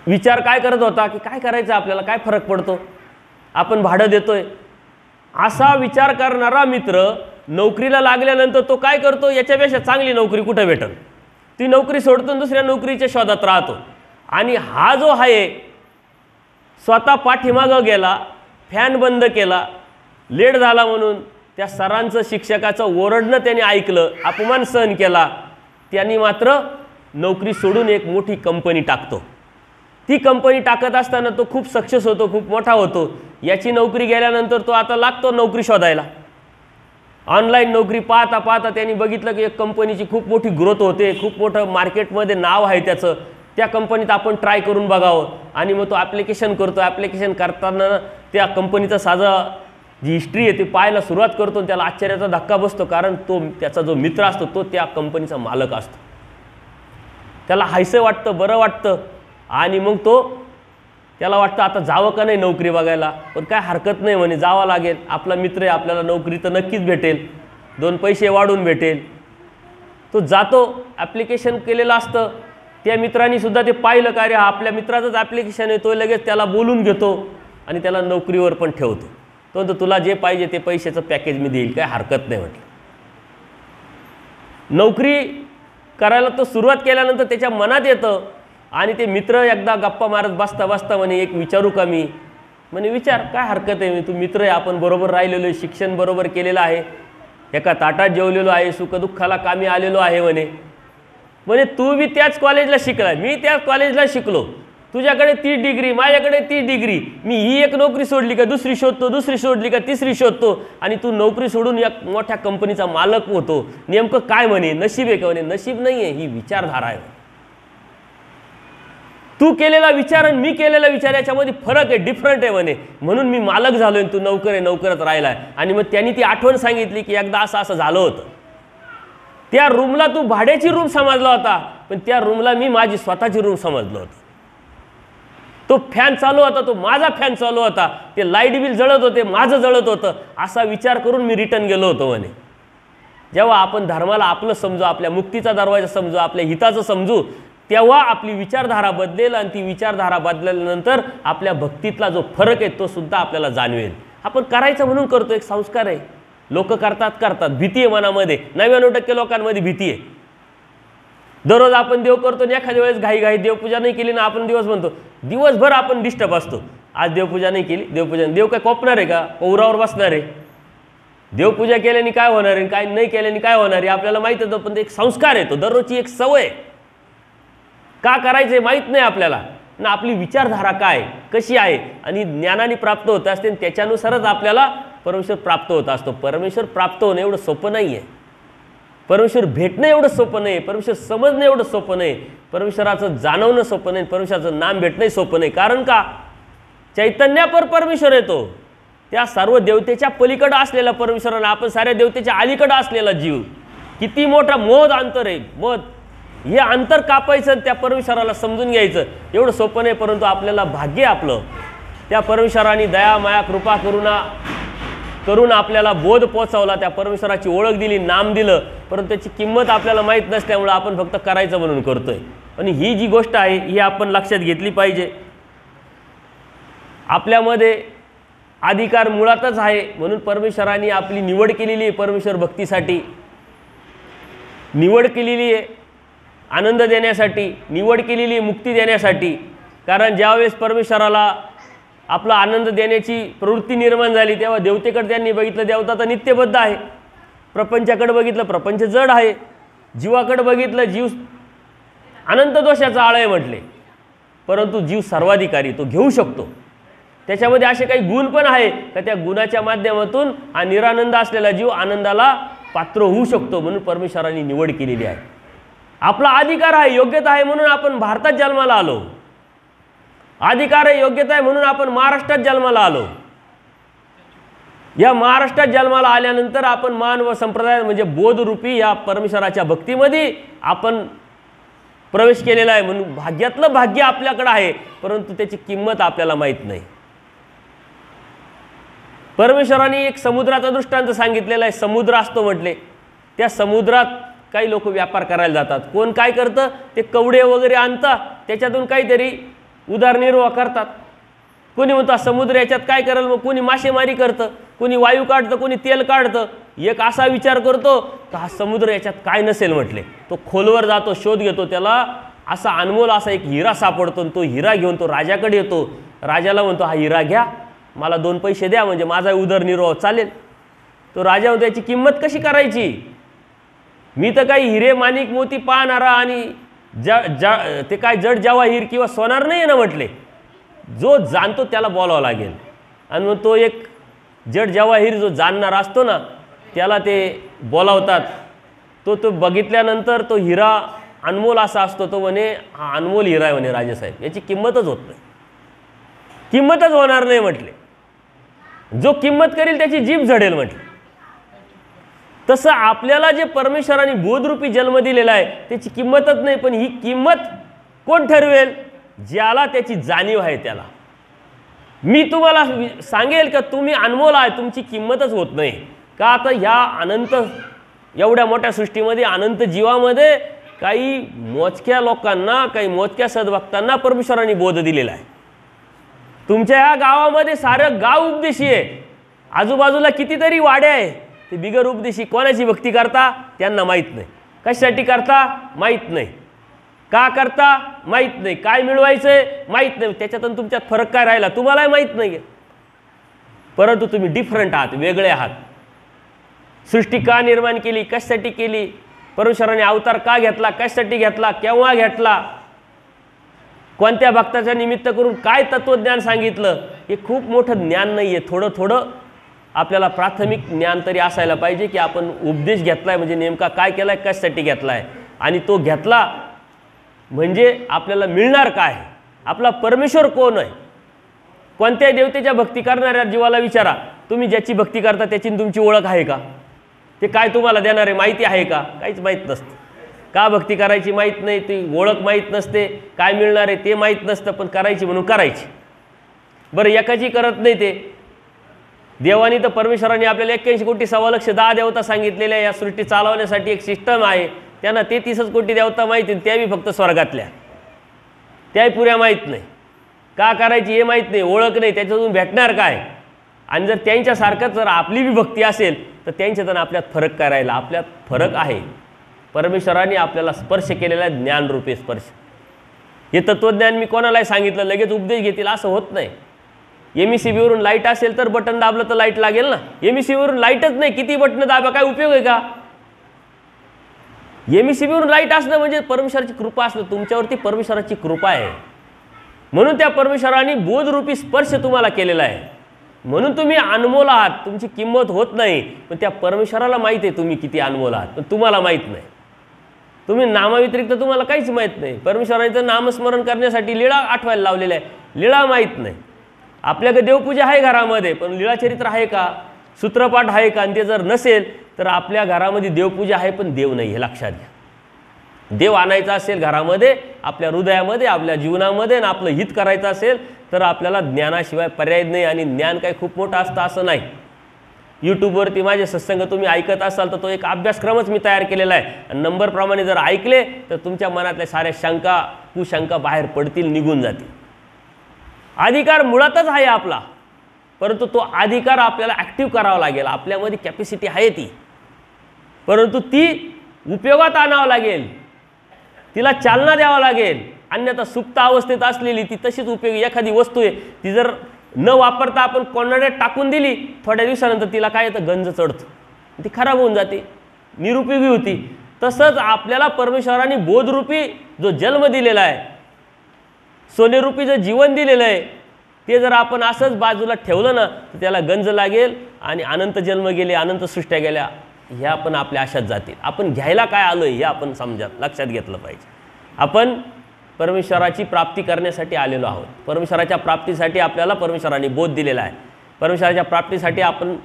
विचार काय करत होता की काय करायचं, आपल्याला काय फरक पडतो, आपण भाडं देतोय, असा विचार करणारा मित्र नोकरीला लागल्यानंतर तो काय करतो, याच्यापेक्षा चांगली नोकरी कुठं भेटेल, ती नोकरी सोडतो दुसऱ्या नोकरीच्या शोधात राहतो. आणि हा जो आहे स्वतः पाठीमागं गेला, फॅन बंद केला, लेट झाला म्हणून त्या सरांचं, शिक्षकाचं ओरडणं त्याने ऐकलं, अपमान सहन केला, त्यांनी मात्र नोकरी सोडून एक मोठी कंपनी टाकतो. ती कंपनी टाकत असताना तो खूप सक्सेस होतो, खूप मोठा होतो. याची नोकरी गेल्यानंतर तो आता लागतो नोकरी शोधायला. ऑनलाईन नोकरी पाहता पाहता त्यांनी बघितलं की एक कंपनीची खूप मोठी ग्रोथ होते, खूप मोठं मार्केटमध्ये नाव आहे त्याचं, त्या कंपनीत आपण ट्राय करून बघावं. आणि मग तो ॲप्लिकेशन करतो. ॲप्लिकेशन करताना त्या कंपनीचा साधा जी हिस्ट्री आहे ती पाहायला सुरुवात करतो. त्याला आश्चर्याचा धक्का बसतो, कारण तो त्याचा जो मित्र असतो तो त्या कंपनीचा मालक असतो. त्याला हायसं वाटतं, बरं वाटतं आणि मग त्याला वाटतं आता जावं का नाही नोकरी बघायला. पण काय हरकत नाही म्हणे, जावं लागेल, आपला मित्र आहे, आपल्याला नोकरी तर नक्कीच भेटेल, 2 पैसे वाढून भेटेल. तो जातो, ॲप्लिकेशन केलेलं असतं. त्या मित्रांनी सुद्धा ते पाहिलं का अरे हा आपल्या मित्राचंच ॲप्लिकेशन आहे, तो लगेच त्याला बोलून घेतो आणि त्याला नोकरीवर पण ठेवतो. तो म्हणतो तुला जे पाहिजे ते पैशाचं पॅकेज मी देईल, काय हरकत नाही म्हटलं. नोकरी करायला तो सुरुवात केल्यानंतर त्याच्या मनात येतं आणि ते मित्र एकदा गप्पा मारत बसता बसता म्हणे एक विचारू का मी, म्हणे विचार, काय हरकत आहे, तू मित्र आहे, आपण बरोबर राहिलेलो आहे, शिक्षण बरोबर केलेलं आहे, एका ताटात जेवलेलो आहे, सुखदुःखाला कामी आलेलो आहे म्हणे. म्हणे तू बी त्याच कॉलेजला शिकला, मी त्याच कॉलेजला शिकलो, तुझ्याकडे 30 डिग्री, माझ्याकडे 30 डिग्री, मी ही एक नोकरी सोडली का दुसरी शोधतो, दुसरी सोडली का तिसरी शोधतो, आणि तू नोकरी सोडून एक मोठ्या कंपनीचा मालक होतो. नेमकं काय म्हणे, नशीब आहे का म्हणे. नशीब नाही आहे, ही विचारधारा आहे. तू केलेला विचार आणि मी केलेला विचार याच्यामध्ये फरक आहे, डिफरंट आहे म्हणे, म्हणून मी मालक झालोय, तू नोकर आहे, नोकरच राहिलाय. आणि मग त्यांनी ती आठवण सांगितली की एकदा असं असं झालं होतं, त्या रूमला तू भाड्याची रूम समजला होता, पण त्या रूमला मी माझी स्वतःची रूम समजलो होतो. तो फॅन चालू होता, तो माझा फॅन चालू होता, ते लाईट बिल जळत होते, माझं जळत होतं, असा विचार करून मी रिटर्न गेलो होतो म्हणे. जेव्हा आपण धर्माला आपलं समजू, आपल्या मुक्तीचा दरवाजा समजू, आपल्या हिताचं समजू, तेव्हा आपली विचारधारा बदलेल आणि ती विचारधारा बदलल्यानंतर आपल्या भक्तीतला जो फरक आहे तो सुद्धा आपल्याला जाणवेल. आपण करायचं म्हणून करतो, एक संस्कार आहे. लोक करतात, भीती आहे मनामध्ये, 99% लोकांमध्ये भीती आहे. दररोज आपण देव करतो आणि एखाद्या वेळेस घाई देवपूजा नाही केली ना आपण दिवस म्हणतो, दिवसभर आपण डिस्टर्ब असतो. आज देवपूजा नाही केली, देव काय कोपणार आहे का, पौरावर बसणार आहे? देवपूजा केल्याने काय होणार आहे, काय नाही केल्याने काय होणार आहे आपल्याला माहीत होतं, पण ते एक संस्कार आहे, तो दररोजची एक सवय. का करायचं माहीत नाही आपल्याला ना, आपली विचारधारा काय कशी आहे आणि ज्ञानाने प्राप्त होत असते, त्याच्यानुसारच आपल्याला परमेश्वर प्राप्त होत असतो. परमेश्वर प्राप्त होणं एवढं सोपं नाही आहे, परमेश्वर भेटणं एवढं सोपं नाही, परमेश्वर समजणं एवढं सोपं नाही, परमेश्वराचं जाणवणं सोपं नाही, परमेश्वराचं नाम भेटणंही सोपं नाही. कारण का, चैतन्यापर परमेश्वर येतो, त्या सर्व देवतेच्या पलीकडं असलेला परमेश्वरानं आपण साऱ्या देवतेच्या अलीकडं असलेला जीव. किती मोठा मोद अंतर आहे, मोद. हे अंतर कापायचं, त्या परमेश्वराला समजून घ्यायचं एवढं सोपं नाही. परंतु आपल्याला भाग्य आपलं, त्या परमेश्वराने दया माया कृपा करून आपल्याला बोध पोचवला, त्या परमेश्वराची ओळख दिली, नाम दिलं, परंतु त्याची किंमत आपल्याला माहीत नसल्यामुळं आपण फक्त करायचं म्हणून करतोय. आणि ही जी गोष्ट आहे ही आपण लक्षात घेतली पाहिजे. आपल्यामध्ये अधिकार मुळातच आहे, म्हणून परमेश्वराने आपली निवड केलेली आहे, परमेश्वर भक्तीसाठी निवड केलेली आहे, आनंद देण्यासाठी निवड केलेली, मुक्ती देण्यासाठी. कारण ज्यावेळेस परमेश्वराला आपला आनंद देण्याची प्रवृत्ती निर्माण झाली तेव्हा देवतेकडे त्यांनी बघितलं, देवता तर नित्यबद्ध आहे. प्रपंचाकडे बघितलं, प्रपंच जड आहे. जीवाकडे बघितलं, जीव अनंत दोषाचा आळा आहे म्हटले, परंतु जीव सर्वाधिकारी, तो घेऊ शकतो. त्याच्यामध्ये असे काही गुण पण आहे का त्या गुणाच्या माध्यमातून हा निरानंद असलेला जीव आनंदाला पात्र होऊ शकतो. म्हणून परमेश्वराने निवड केलेली आहे. आपला अधिकार आहे, योग्यता आहे म्हणून आपण भारतात जन्माला आलो. अधिकार आहे, योग्यता आहे म्हणून आपण महाराष्ट्रात जन्माला आलो. या महाराष्ट्रात जन्माला आल्यानंतर आपण मान व संप्रदाय म्हणजे बोधरूपी या परमेश्वराच्या भक्तीमध्ये आपण प्रवेश केलेला आहे. म्हणून भाग्यातलं भाग्य आपल्याकडे आहे, परंतु त्याची किंमत आपल्याला माहीत नाही. परमेश्वराने एक समुद्राचा दृष्टांत सांगितलेला आहे. समुद्र असतो म्हटले, त्या समुद्रात काही लोक व्यापार करायला जातात. कोण काय करतं, ते कवडे वगैरे आणतात, त्याच्यातून काहीतरी उदरनिर्वाह करतात. कोणी म्हणतो समुद्र याच्यात काय करेल, मग कोणी मासेमारी करतं, कोणी वायू काढतं, कोणी तेल काढतं. एक असा विचार करतो का हा समुद्र याच्यात काय नसेल म्हटले, तो खोलवर जातो, शोध घेतो, त्याला असा अनमोल असा एक हिरा सापडतो. तो हिरा घेऊन तो राजाकडे येतो. राजाला म्हणतो हा हिरा घ्या, मला 2 पैसे द्या म्हणजे माझा उदरनिर्वाह चालेल. तो राजा म्हणतो याची किंमत कशी करायची, मी तर काही हिरे माणिक मोती पाहणारा आणि ते काय जड जवाहीर किंवा सोनार नाही आहे ना म्हटले. जो जाणतो त्याला बोलावं लागेल. आणि मग तो एक जड जवाहीर जो जाणणारा असतो ना त्याला ते बोलावतात. तो बघितल्यानंतर तो हिरा अनमोल असा असतो. तो म्हणे हा अनमोल हिरा आहे म्हणे राजेसाहेब, याची किंमतच होत नाही, किंमतच होणार नाही म्हटले. जो किंमत करेल त्याची जीभ झडेल म्हटले. तसं आपल्याला जे परमेश्वराने बोधरूपी जन्म दिलेला आहे त्याची किंमतच नाही. पण ही किंमत कोण ठरवेल, ज्याला त्याची जाणीव आहे त्याला. मी तुम्हाला सांगेल का तुम्ही अनमोल आहे, तुमची किंमतच होत नाही का. आता ह्या अनंत एवढ्या मोठ्या सृष्टीमध्ये अनंत जीवामध्ये काही मोजक्या लोकांना, काही मोजक्या सद्भक्तांना परमेश्वराने बोध दिलेला आहे. तुमच्या ह्या गावामध्ये सारं गाव उपदेशी आहे, आजूबाजूला कितीतरी वाड्या आहे, ते बिगर उपदेशी. कोणाची भक्ती करता त्यांना माहीत नाही, कशासाठी करता माहीत नाही, का करता माहीत नाही, काय मिळवायचंय माहीत नाही. त्याच्यातून तुमच्यात फरक काय राहिला तुम्हालाही माहीत नाही. परंतु तुम्ही डिफरंट आहात, वेगळे आहात. सृष्टी का निर्माण केली, कशासाठी केली, परमेश्वराने अवतार का घेतला, कशासाठी घेतला, केव्हा घेतला, कोणत्या भक्ताच्या निमित्त करून काय तत्वज्ञान सांगितलं, हे खूप मोठं ज्ञान नाही आहे. थोडं थोडं आपल्याला प्राथमिक ज्ञान तरी असायला पाहिजे की आपण उपदेश घेतला आहे म्हणजे नेमका काय केला आहे, कशासाठी घेतला आहे, आणि तो घेतला म्हणजे आपल्याला मिळणार काय, आपला परमेश्वर कोण आहे. कोणत्याही देवतेच्या भक्ती करणाऱ्या जीवाला विचारा, तुम्ही ज्याची भक्ती करता त्याची तुमची ओळख आहे का, ते काय तुम्हाला देणार आहे माहिती आहे का, काहीच माहीत नसतं. का भक्ती करायची माहीत नाही, ती ओळख माहीत नसते, काय मिळणार आहे ते माहीत नसतं, पण करायची म्हणून करायची. बरं एकाची करत नाही ते. देवानी तर परमेश्वराने आपल्याला 81 कोटी 1.25 लाख 10 देवता सांगितलेल्या. या सृष्टी चालवण्यासाठी एक सिस्टम आहे, त्यांना 33 कोटी देवता माहिती, त्याही फक्त स्वर्गातल्या, त्याही पुऱ्या माहीत नाही. का करायची हे माहीत नाही, ओळख नाही, त्याच्यातून भेटणार काय. आणि जर त्यांच्यासारखंच जर आपली बी भक्ती असेल तर त्यांच्यातून आपल्यात फरक करायला, आपल्यात फरक आहे. परमेश्वराने आपल्याला स्पर्श केलेला ज्ञानरूपी स्पर्श. हे तत्वज्ञान मी कोणालाही सांगितलं लगेच उपदेश घेतील असं होत नाही. MECB वरून लाईट असेल तर बटन दाबलं तर लाईट लागेल ना. MECB वरून लाईटच नाही, किती बटन दाबा काय उपयोग आहे का? MECB वरून लाईट असणं म्हणजे परमेश्वराची कृपा असणं. तुमच्यावरती परमेश्वराची कृपा आहे म्हणून त्या परमेश्वराने बोधरूपी स्पर्श तुम्हाला केलेला आहे, म्हणून तुम्ही अनमोल आहात. तुमची किंमत होत नाही, पण त्या परमेश्वराला माहीत आहे तुम्ही किती अनमोल आहात, पण तुम्हाला माहीत नाही. तुम्ही नामाव्यतिरिक्त तुम्हाला काहीच माहीत नाही. परमेश्वराचं नामस्मरण करण्यासाठी लीळा आठवायला लावलेल्या आहे, लीळा माहीत नाही. आपल्याकडे देवपूजा आहे घरामध्ये, पण लीळाचरित्र आहे का, सूत्रपाठ आहे का? आणि ते जर नसेल तर आपल्या घरामध्ये देवपूजा आहे पण देव नाही, हे लक्षात घ्या. देव आणायचा असेल घरामध्ये, आपल्या हृदयामध्ये, आपल्या जीवनामध्ये, आणि आपलं हित करायचं असेल तर आपल्याला ज्ञानाशिवाय पर्याय नाही. आणि ज्ञान काही खूप मोठं असतं असं नाही. यूट्यूबवरती माझे सत्संग तुम्ही ऐकत असाल तर तो एक अभ्यासक्रमच मी तयार केलेला आहे. आणि नंबरप्रमाणे जर ऐकले तर तुमच्या मनातल्या साऱ्या शंका कुशंका बाहेर पडतील, निघून जातील. अधिकार मुळातच आहे आपला, परंतु तो अधिकार आपल्याला ॲक्टिव्ह करावा लागेल. आपल्यामध्ये कॅपॅसिटी आहे ती, परंतु ती उपयोगात आणावं लागेल, तिला चालना द्यावं लागेल. अन्यथा सुप्त अवस्थेत असलेली ती तशीच उपयोगी एखादी वस्तू आहे, ती जर न वापरता आपण कोणाड्यात टाकून दिली, थोड्या दिवसानंतर तिला काय येतं, गंज चढतं, ती खराब होऊन जाते, निरुपयोगी होती. तसंच आपल्याला परमेश्वराने बोधरूपी जो जन्म दिलेला आहे, सोनेरूपी जो जीवन दिलेलं आहे, ते जर आपण असंच बाजूला ठेवलं ना तर त्याला गंज लागेल आणि अनंत जन्म गेले, अनंत सृष्ट्या गेल्या, ह्या पण आपल्या आशात जातील. आपण घ्यायला काय आलोय हे आपण लक्षात घेतलं पाहिजे. आपण परमेश्वराची प्राप्ती करण्यासाठी आलेलो आहोत. परमेश्वराच्या प्राप्तीसाठी आपल्याला परमेश्वराने बोध दिलेला आहे. परमेश्वराच्या प्राप्तीसाठी आपण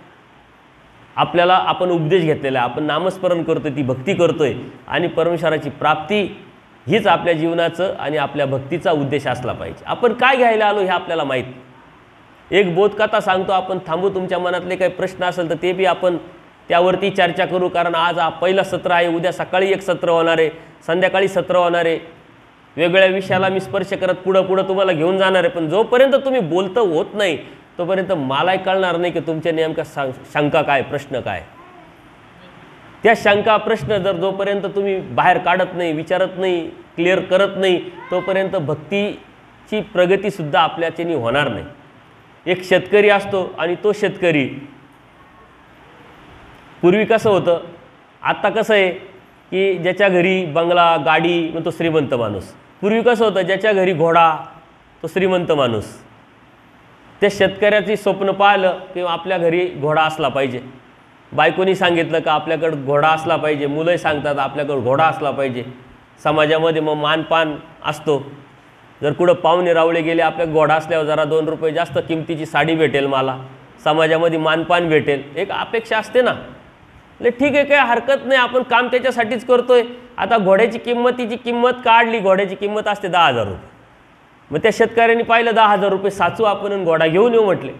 उपदेश घेतलेला आहे, आपण नामस्मरण करतोय, ती भक्ती करतोय. आणि परमेश्वराची प्राप्ती हीच आपल्या जीवनाचं आणि आपल्या भक्तीचा उद्देश असला पाहिजे. आपण काय घ्यायला आलो हे आपल्याला माहीत. एक बोधकथा सांगतो, आपण थांबू. तुमच्या मनातले काही प्रश्न असेल तर ते बी आपण त्यावरती चर्चा करू. कारण आज पहिलं सत्र आहे, उद्या सकाळी एक सत्र होणार आहे, संध्याकाळी सत्र होणार आहे. वेगवेगळ्या विषयाला मी स्पर्श करत पुढं तुम्हाला घेऊन जाणार आहे. पण जोपर्यंत तुम्ही बोलतं होत नाही तोपर्यंत मलाही कळणार नाही की तुमच्या नेमक्या शंका काय, प्रश्न काय. त्या शंका प्रश्न जर जोपर्यंत तुम्ही बाहेर काढत नाही, विचारत नाही, क्लिअर करत नाही, तोपर्यंत भक्तीची प्रगतीसुद्धा आपल्याच्यानी होणार नाही. एक शेतकरी असतो आणि तो शेतकरी, पूर्वी कसं होतं, आत्ता कसं आहे की ज्याच्या घरी बंगला गाडी मग तो श्रीमंत माणूस. पूर्वी कसं होतं, ज्याच्या घरी घोडा तो श्रीमंत माणूस. त्या शेतकऱ्याची स्वप्न पाहिलं की आपल्या घरी घोडा असला पाहिजे. बायकोनी सांगितलं का आपल्याकडं घोडा असला पाहिजे, मुलंही सांगतात आपल्याकडं घोडा असला पाहिजे. समाजामध्ये मग मानपान असतो. जर कुठं पाहुणे रावळे गेले, आपल्या घोडा असल्यावर जरा 2 रुपये जास्त किमतीची साडी भेटेल, मला समाजामध्ये मानपान भेटेल, एक अपेक्षा असते ना. ठीक आहे, काही हरकत नाही, आपण काम त्याच्यासाठीच करतोय. आता घोड्याची किंमतीची किंमत काढली, घोड्याची किंमत असते 10,000 रुपये. मग त्या शेतकऱ्यांनी पाहिलं 10,000 रुपये साचू आपण आणि घोडा घेऊन येऊ म्हटले.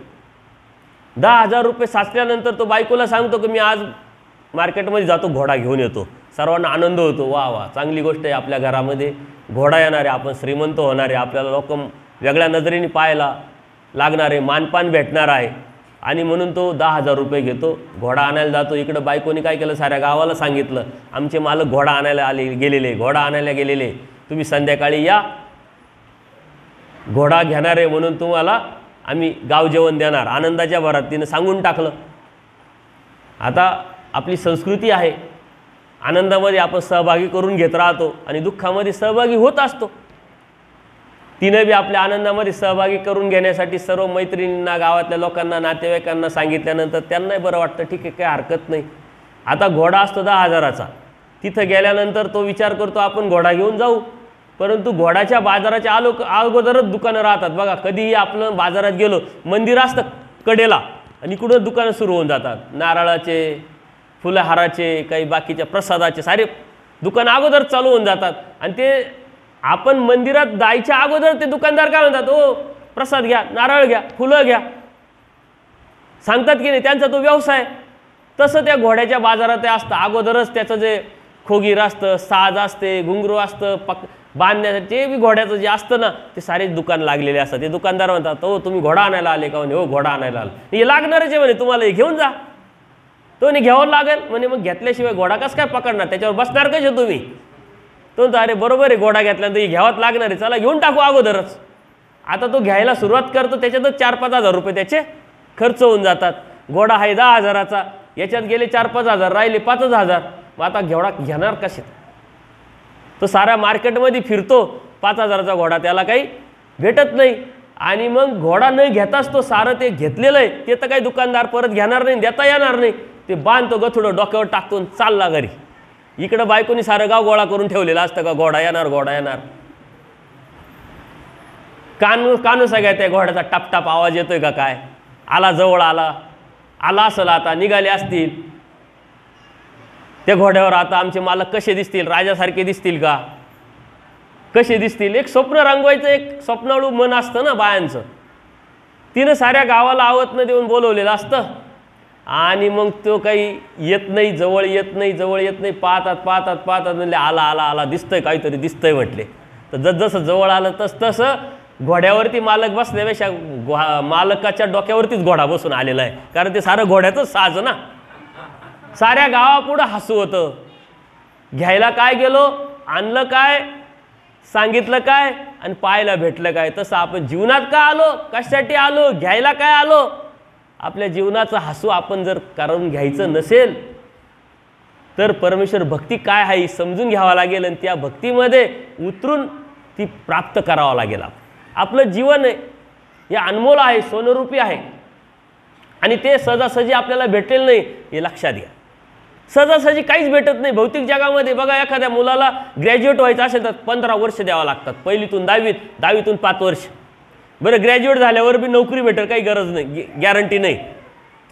10,000 रुपये साचल्यानंतर तो बायकोला सांगतो की मी आज मार्केटमध्ये जातो, घोडा घेऊन येतो. सर्वांना आनंद होतो, वा वा चांगली गोष्ट आहे, आपल्या घरामध्ये घोडा येणार आहे, आपण श्रीमंत होणार आहे, आपल्याला लोक वेगळ्या नजरेने पाहायला लागणार आहे, मानपान भेटणार आहे. आणि म्हणून तो 10,000 रुपये घेतो, घोडा आणायला जातो. इकडं बायकोनी काय केलं, साऱ्या गावाला सांगितलं आमचे मालक घोडा आणायला घोडा आणायला गेलेले, तुम्ही संध्याकाळी या, घोडा घेणार आहे म्हणून तुम्हाला आम्ही गाव जेवण देणार. आनंदाच्या भरात तिनं सांगून टाकलं. आता आपली संस्कृती आहे, आनंदामध्ये आपण सहभागी करून घेत राहतो आणि दुःखामध्ये सहभागी होत असतो. तिनं बी आपल्या आनंदामध्ये सहभागी करून घेण्यासाठी सर्व मैत्रिणींना, गावातल्या लोकांना, नातेवाईकांना सांगितल्यानंतर त्यांनाही बरं वाटतं, ठीक आहे काही हरकत नाही. आता घोडा असतो 10,000चा. तिथं गेल्यानंतर तो विचार करतो आपण घोडा घेऊन जाऊ, परंतु घोड्याच्या बाजाराच्या अगोदरच दुकानं राहतात. बघा, कधीही आपण बाजारात गेलो, मंदिर असतं कडेला आणि इकडून दुकानं सुरू होऊन जातात, नारळाचे, फुलहाराचे, काही बाकीच्या प्रसादाचे सारे दुकानं अगोदर चालू होऊन जातात. आणि ते आपण मंदिरात जायच्या अगोदर ते दुकानदार काय म्हणतात, ओ प्रसाद घ्या, नारळ घ्या, फुलं घ्या, सांगतात की नाही, त्यांचा तो व्यवसाय. तसं त्या घोड्याच्या बाजारात असतं, अगोदरच त्याचं जे खोगीर असतं, साज असते, घुंगरू असतं, बांधण्यासाठी बी घोड्याचं जे असतं ना, ते सारे दुकान लागलेले असतात. ते दुकानदार म्हणतात, हो तुम्ही घोडा आणायला आले का म्हणे, हो घोडा आणायला आले, हे लागणारच आहे म्हणे, तुम्हाला हे घेऊन जा. तो नाही घ्यावं लागेल म्हणे. मग घेतल्याशिवाय घोडा कसं काय पकडणार, त्याच्यावर बसणार कसे तुम्ही? तो म्हणतो अरे बरोबर आहे, घोडा घेतल्यानंतर घ्यावाच लागणार आहे, चला घेऊन टाकू अगोदरच. आता तो घ्यायला सुरुवात करतो, त्याच्यातच 4-5 हजार रुपये त्याचे खर्च होऊन जातात. घोडा आहे 10,000चा, याच्यात गेले 4-5 हजार, राहिले 5 हजार. मग आता घोडा घेणार कसे? तो साऱ्या मार्केटमध्ये फिरतो, 5 हजाराचा घोडा त्याला काही भेटत नाही. आणि मग घोडा न घेताच तो सारं ते घेतलेलं आहे ते तर काही दुकानदार परत घेणार नाही, देता येणार नाही. ते बांधतो गथुडं डोक्यावर टाकतो, चालला घरी. इकडं बायकोनी सारं गाव गोळा करून ठेवलेलं असतं का घोडा येणार घोडा येणार. कानू सगळ्या त्या घोड्याचा टापटाप आवाज येतोय का काय, आला जवळ आला असेल, आता निघाले असतील त्या घोड्यावर. आता आमचे मालक कसे दिसतील, राजासारखे दिसतील का, कसे दिसतील? एक स्वप्न रंगवायचं एक स्वप्नाळू मन असतं ना बायांचं. तिनं साऱ्या गावाला आवत न देऊन बोलवलेलं असतं. आणि मग तो काही येत नाही, जवळ येत नाही. पाहतात म्हणजे आला दिसतंय, काहीतरी दिसतंय म्हटले. तर जसं जवळ आलं तसं घोड्यावरती मालक बसण्यापेक्षा मालकाच्या डोक्यावरतीच घोडा बसून आलेला आहे. कारण ते सारं घोड्याचंच साज ना. साऱ्या गावापुढं हसू होतं. घ्यायला काय गेलो, आणलं काय, सांगितलं काय आणि पाहायला भेटलं काय. तसं आपण जीवनात का आलो, कशासाठी आलो, घ्यायला काय आलो? आपल्या जीवनाचं हसू आपण जर करून घ्यायचं नसेल तर परमेश्वर भक्ती काय आहे समजून घ्यावा लागेल आणि त्या भक्तीमध्ये उतरून ती प्राप्त करावं लागेल. आपलं जीवन आहे हे अनमोल आहे, सोनरूपी आहे आणि ते सहजासहजी आपल्याला भेटेल नाही हे लक्षात घ्या. सहजासहजी काहीच भेटत नाही भौतिक जगामध्ये. बघा, एखाद्या मुलाला ग्रॅज्युएट व्हायचं असेल तर 15 वर्ष द्यावं लागतात. पहिलीतून 10वीतून 5 वर्ष. बरं, ग्रॅज्युएट झाल्यावर बी नोकरी भेटेल काही गरज नाही, गॅरंटी नाही.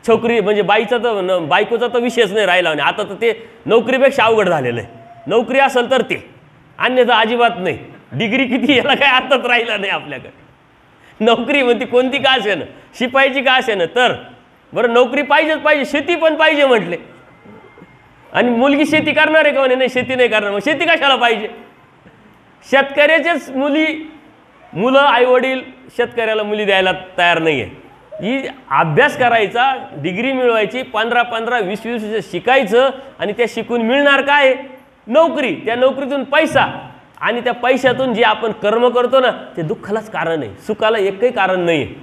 छोकरी म्हणजे बायकोचा तर विषयच नाही राहिला. आणि आता तर ते नोकरीपेक्षा अवघड झालेलं आहे. नोकरी असेल तर ते, अन्यथा अजिबात नाही. डिग्री किती याला काय अर्थच राहिला नाही आपल्याकडे. नोकरी म्हणते कोणती का असे ना, शिपाईची का असे ना, तर बरं नोकरी पाहिजेच पाहिजे, शेती पण पाहिजे म्हटले. आणि मुलगी शेती करणार आहे का म्हणे, नाही शेती नाही करणार. मग शेती कशाला पाहिजे? शेतकऱ्याचेच मुलं आईवडील शेतकऱ्याला मुली द्यायला तयार नाही आहे. ही अभ्यास करायचा, डिग्री मिळवायची, 15-15, 20-20 शिकायचं आणि त्या शिकून मिळणार काय? नोकरी. त्या नोकरीतून पैसा आणि त्या पैशातून जे आपण कर्म करतो ना ते दुःखालाच कारण आहे, सुखाला एकही कारण नाही आहे.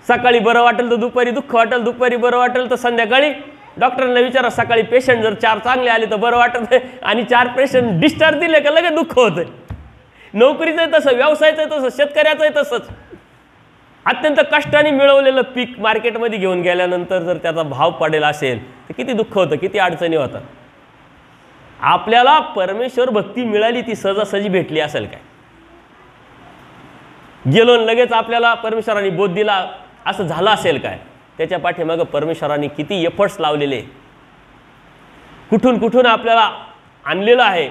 सकाळी बरं वाटेल तर दुपारी दुःख वाटेल, दुपारी बरं वाटेल तर संध्याकाळी. डॉक्टरांना विचारा, सकाळी पेशंट जर 4 चांगले आले तर बरं वाटत आणि 4 पेशंट डिस्चार्ज दिले का लगेच दुःख होतं. नोकरीचं आहे तसं, व्यवसायाचं आहे तसं, शेतकऱ्याचं आहे तसंच. अत्यंत कष्टाने मिळवलेलं पीक मार्केटमध्ये घेऊन गेल्यानंतर जर त्याचा भाव पडेल असेल तर किती दुःख होतं, किती अडचणी होतात. आपल्याला परमेश्वर भक्ती मिळाली ती सहजासहजी भेटली असेल काय? गेलो लगेच आपल्याला परमेश्वराने बोध दिला असं झालं असेल काय? त्याच्या पाठीमागं परमेश्वराने किती एफर्ट्स लावलेले, कुठून कुठून आपल्याला आणलेलं आहे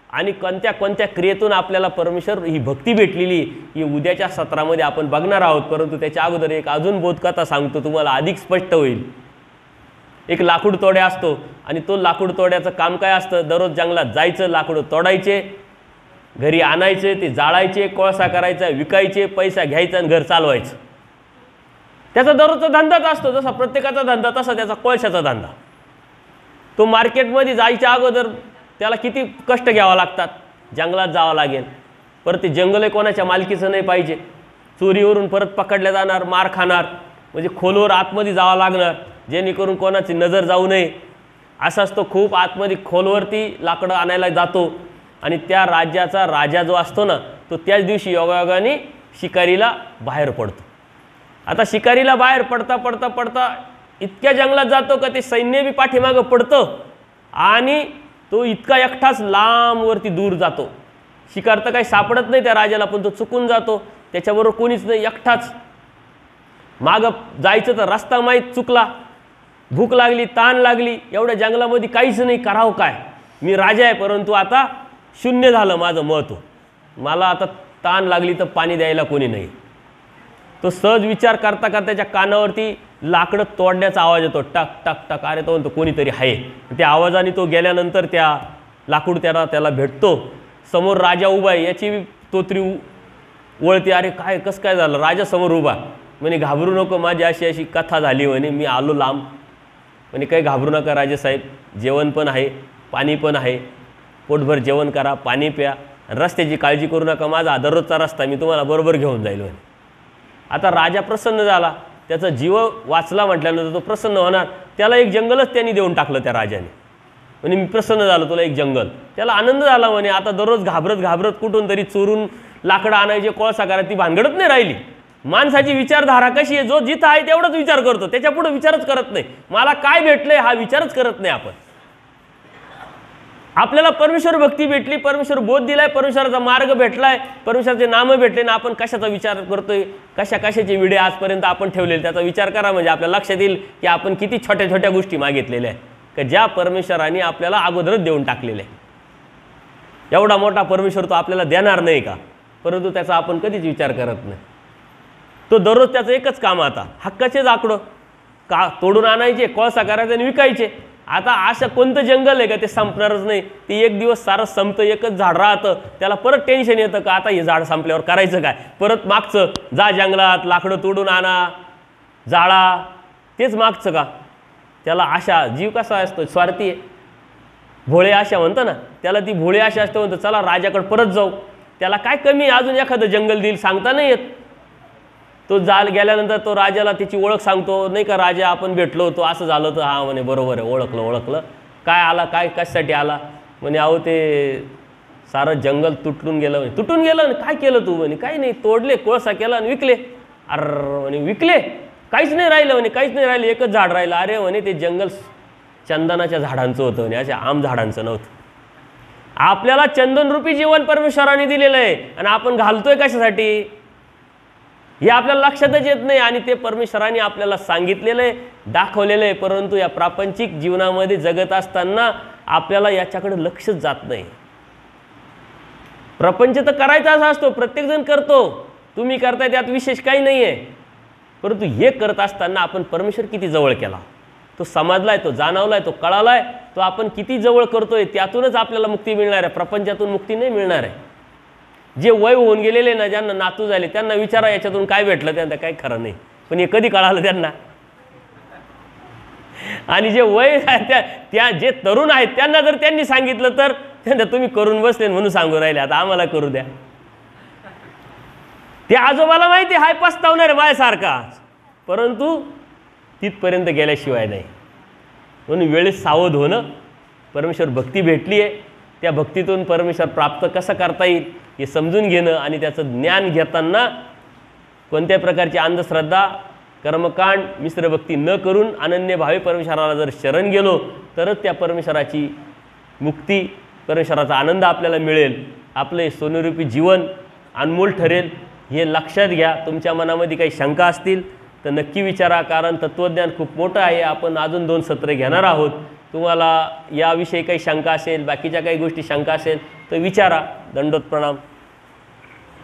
आणि कोणत्या कोणत्या क्रियेतून आपल्याला परमेश्वर ही भक्ती भेटलेली ही उद्याच्या सत्रामध्ये आपण बघणार आहोत. परंतु त्याच्या अगोदर एक अजून बोधकथा सांगतो, तुम्हाला अधिक स्पष्ट होईल. एक लाकूड तोड्या असतो आणि तो लाकूड तोड्याचं काम काय असतं? दररोज जंगलात जायचं, लाकूड तोडायचे, घरी आणायचे, ते जाळायचे, कोळसा करायचा, विकायचे, पैसा घ्यायचा आणि घर चालवायचं. त्याचा दररोजचा धंदाच असतो. जसा प्रत्येकाचा धंदा तसा त्याचा कोळशाचा धंदा. तो मार्केटमध्ये जायच्या अगोदर त्याला किती कष्ट घ्यावं लागतात. जंगलात जावं लागेल, परत ते जंगल कोणाच्या मालकीचं नाही पाहिजे. चोरीवरून परत पकडल्या जाणार, मार खाणार, म्हणजे खोलवर आतमध्ये जावं लागणार जेणेकरून कोणाची नजर जाऊ नये. असाच तो खूप आतमध्ये खोलवरती लाकडं आणायला जातो आणि त्या राज्याचा राजा जो असतो ना तो त्याच दिवशी योगायोगाने शिकारीला बाहेर पडतो. आता शिकारीला बाहेर पडता पडता पडता इतक्या जंगलात जातो का ते सैन्य बी पाठीमागं पडतं आणि तो इतका एकटाच लांबवरती दूर जातो. शिकार तर काही सापडत नाही त्या राजाला, पण तो चुकून जातो, त्याच्याबरोबर कोणीच नाही, एकटाच. मागं जायचं तर रस्ता माहीत, चुकला, भूक लागली, ताण लागली, एवढ्या जंगलामध्ये काहीच नाही, करावं काय? मी राजा आहे परंतु आता शून्य झालं माझं महत्त्व, मला आता ताण लागली तर पाणी द्यायला कोणी नाही. तो सहज विचार करता करता त्याच्या कानावरती लाकडं तोडण्याचा आवाज येतो, टक टक टक. अरे तो म्हणतो कोणीतरी आहे. त्या आवाजाने तो गेल्यानंतर त्या लाकूड त्याला भेटतो. समोर राजा उभा आहे, याची तोत्री वळती. अरे काय, कसं काय झालं? राजा समोर उभा म्हणे घाबरू नको, माझी अशी अशी कथा झाली म्हणे, मी आलो लांब. म्हणजे काही घाबरू नका राजेसाहेब, जेवण पण आहे, पाणी पण आहे, पोटभर जेवण करा, पाणी प्या, रस्त्याची काळजी करू नका, माझा दररोजचा रस्ता मी तुम्हाला बरोबर घेऊन जाईल म्हणे. आता राजा प्रसन्न झाला, त्याचा जीव वाचला म्हटल्यानंतर तो प्रसन्न होणार. त्याला एक जंगलच त्यांनी देऊन टाकलं त्या राजाने. म्हणजे मी प्रसन्न झालो, तुला एक जंगल. त्याला आनंद झाला म्हणे. आता दररोज घाबरत घाबरत कुठून तरी चोरून लाकडं आणायचे, कोळसा करायची, ती भानगडत नाही राहिली. माणसाची विचारधारा कशी आहे, जो जिथं आहे तेवढंच विचार करतो, त्याच्या पुढे विचारच करत नाही. मला काय भेटलंय हा विचारच करत नाही आपण. आपल्याला परमेश्वर भक्ती भेटली, परमेश्वर बोध दिलाय, परमेश्वराचा मार्ग भेटलाय, परमेश्वराचे नामं भेटले ना, आपण कशाचा विचार करतोय, कशाचे विडे आजपर्यंत आपण ठेवलेले त्याचा विचार करा. म्हणजे आपल्या लक्षात येईल की आपण किती छोट्या छोट्या गोष्टी मागितलेल्या आहेत की ज्या परमेश्वराने आपल्याला अगोदरच देऊन टाकलेल्या आहे. एवढा मोठा परमेश्वर तो आपल्याला देणार नाही का, परंतु त्याचा आपण कधीच विचार करत नाही. तो दररोज त्याचं एकच काम, आता हक्काचेच आकडं का तोडून आणायचे, कोळसा करायचे आणि विकायचे. आता असं कोणतं जंगल आहे का ते संपणारच नाही. ते एक दिवस सारं संपतं, एकच झाड राहतं, त्याला परत टेन्शन येतं का आता हे झाड संपल्यावर करायचं काय, परत मागचं जा जंगलात लाकडं तोडून आणा, जाळा, तेच मागचं का. त्याला आशा, जीव कसा असतो, स्वार्थी आहे, भोळे आशा म्हणतं ना, त्याला ती भोळे आशा असते, म्हणतं चला राजाकडे परत जाऊ. त्याला काय कमी, अजून एखादं जंगल देईल सांगता नाही येत. तो गेल्यानंतर तो राजाला त्याची ओळख सांगतो, नाही का राजा आपण भेटलो होतो, असं झालं तर हा म्हणे बरोबर आहे, ओळखलं. काय आला, काय कशासाठी आला म्हणे, अहो ते सारं जंगल तुटून गेलं म्हणे. तुटून गेलं आणि काय केलं तू म्हणे, काही नाही, तोडले, कोळसा केला आणि विकले. अरे म्हणे विकले, काहीच नाही राहिलं म्हणे, काहीच नाही राहिलं, एकच झाड राहिलं. अरे म्हणे ते जंगल चंदनाच्या झाडांचं होतं म्हणे, अशा आम झाडांचं नव्हतं. आपल्याला चंदनरूपी जीवन परमेश्वराने दिलेलं आहे आणि आपण घालतोय कशासाठी हे आपल्याला लक्षातच येत नाही. आणि ते परमेश्वराने आपल्याला सांगितलेलं आहे, दाखवलेलं आहे, परंतु या प्रापंचिक जीवनामध्ये जगत असताना आपल्याला याच्याकडे लक्षच जात नाही. प्रपंच तर करायचा असा असतो, प्रत्येकजण करतो, तुम्ही करताय त्यात विशेष काही नाही आहे. परंतु हे करत असताना आपण परमेश्वर किती जवळ केला, तो समजलाय, तो जाणवलाय, तो कळालाय, तो आपण किती जवळ करतोय, त्यातूनच आपल्याला मुक्ती मिळणार आहे. प्रपंचातून मुक्ती नाही मिळणार आहे. जे वय होऊन गेलेले ना, ज्यांना नातू झाले, त्यांना विचारा याच्यातून काय भेटलं, त्यांना काही खरं नाही. पण हे कधी कळालं त्यांना. आणि जे वय त्या जे तरुण आहेत त्यांना जर त्यांनी सांगितलं तर त्यांना तुम्ही करून बसले म्हणून सांगू राहिले, आता आम्हाला करू द्या. ते आजोबाला माहिती हाय पस्तावणार आहे माझ्यासारखा, परंतु तिथपर्यंत गेल्याशिवाय नाही. म्हणून वेळेत सावध होणं. परमेश्वर भक्ती भेटली आहे, त्या भक्तीतून परमेश्वर प्राप्त कसं करता येईल हे समजून घेणं आणि त्याचं ज्ञान घेताना कोणत्या प्रकारची अंधश्रद्धा, कर्मकांड, मिश्रभक्ती न करून अनन्य भावे परमेश्वराला जर शरण गेलो तरच त्या परमेश्वराची मुक्ती, परमेश्वराचा आनंद आपल्याला मिळेल. आपले सोनेरूपी जीवन अनमोल ठरेल. हे लक्षात घ्या. तुमच्या मनामध्ये काही शंका असतील तर नक्की विचारा, कारण तत्त्वज्ञान खूप मोठं आहे. आपण अजून 2 सत्रे घेणार आहोत. तुम्हाला याविषयी काही शंका असेल, बाकीच्या काही गोष्टी शंका असेल तर विचारा. दंडोत प्रणाम.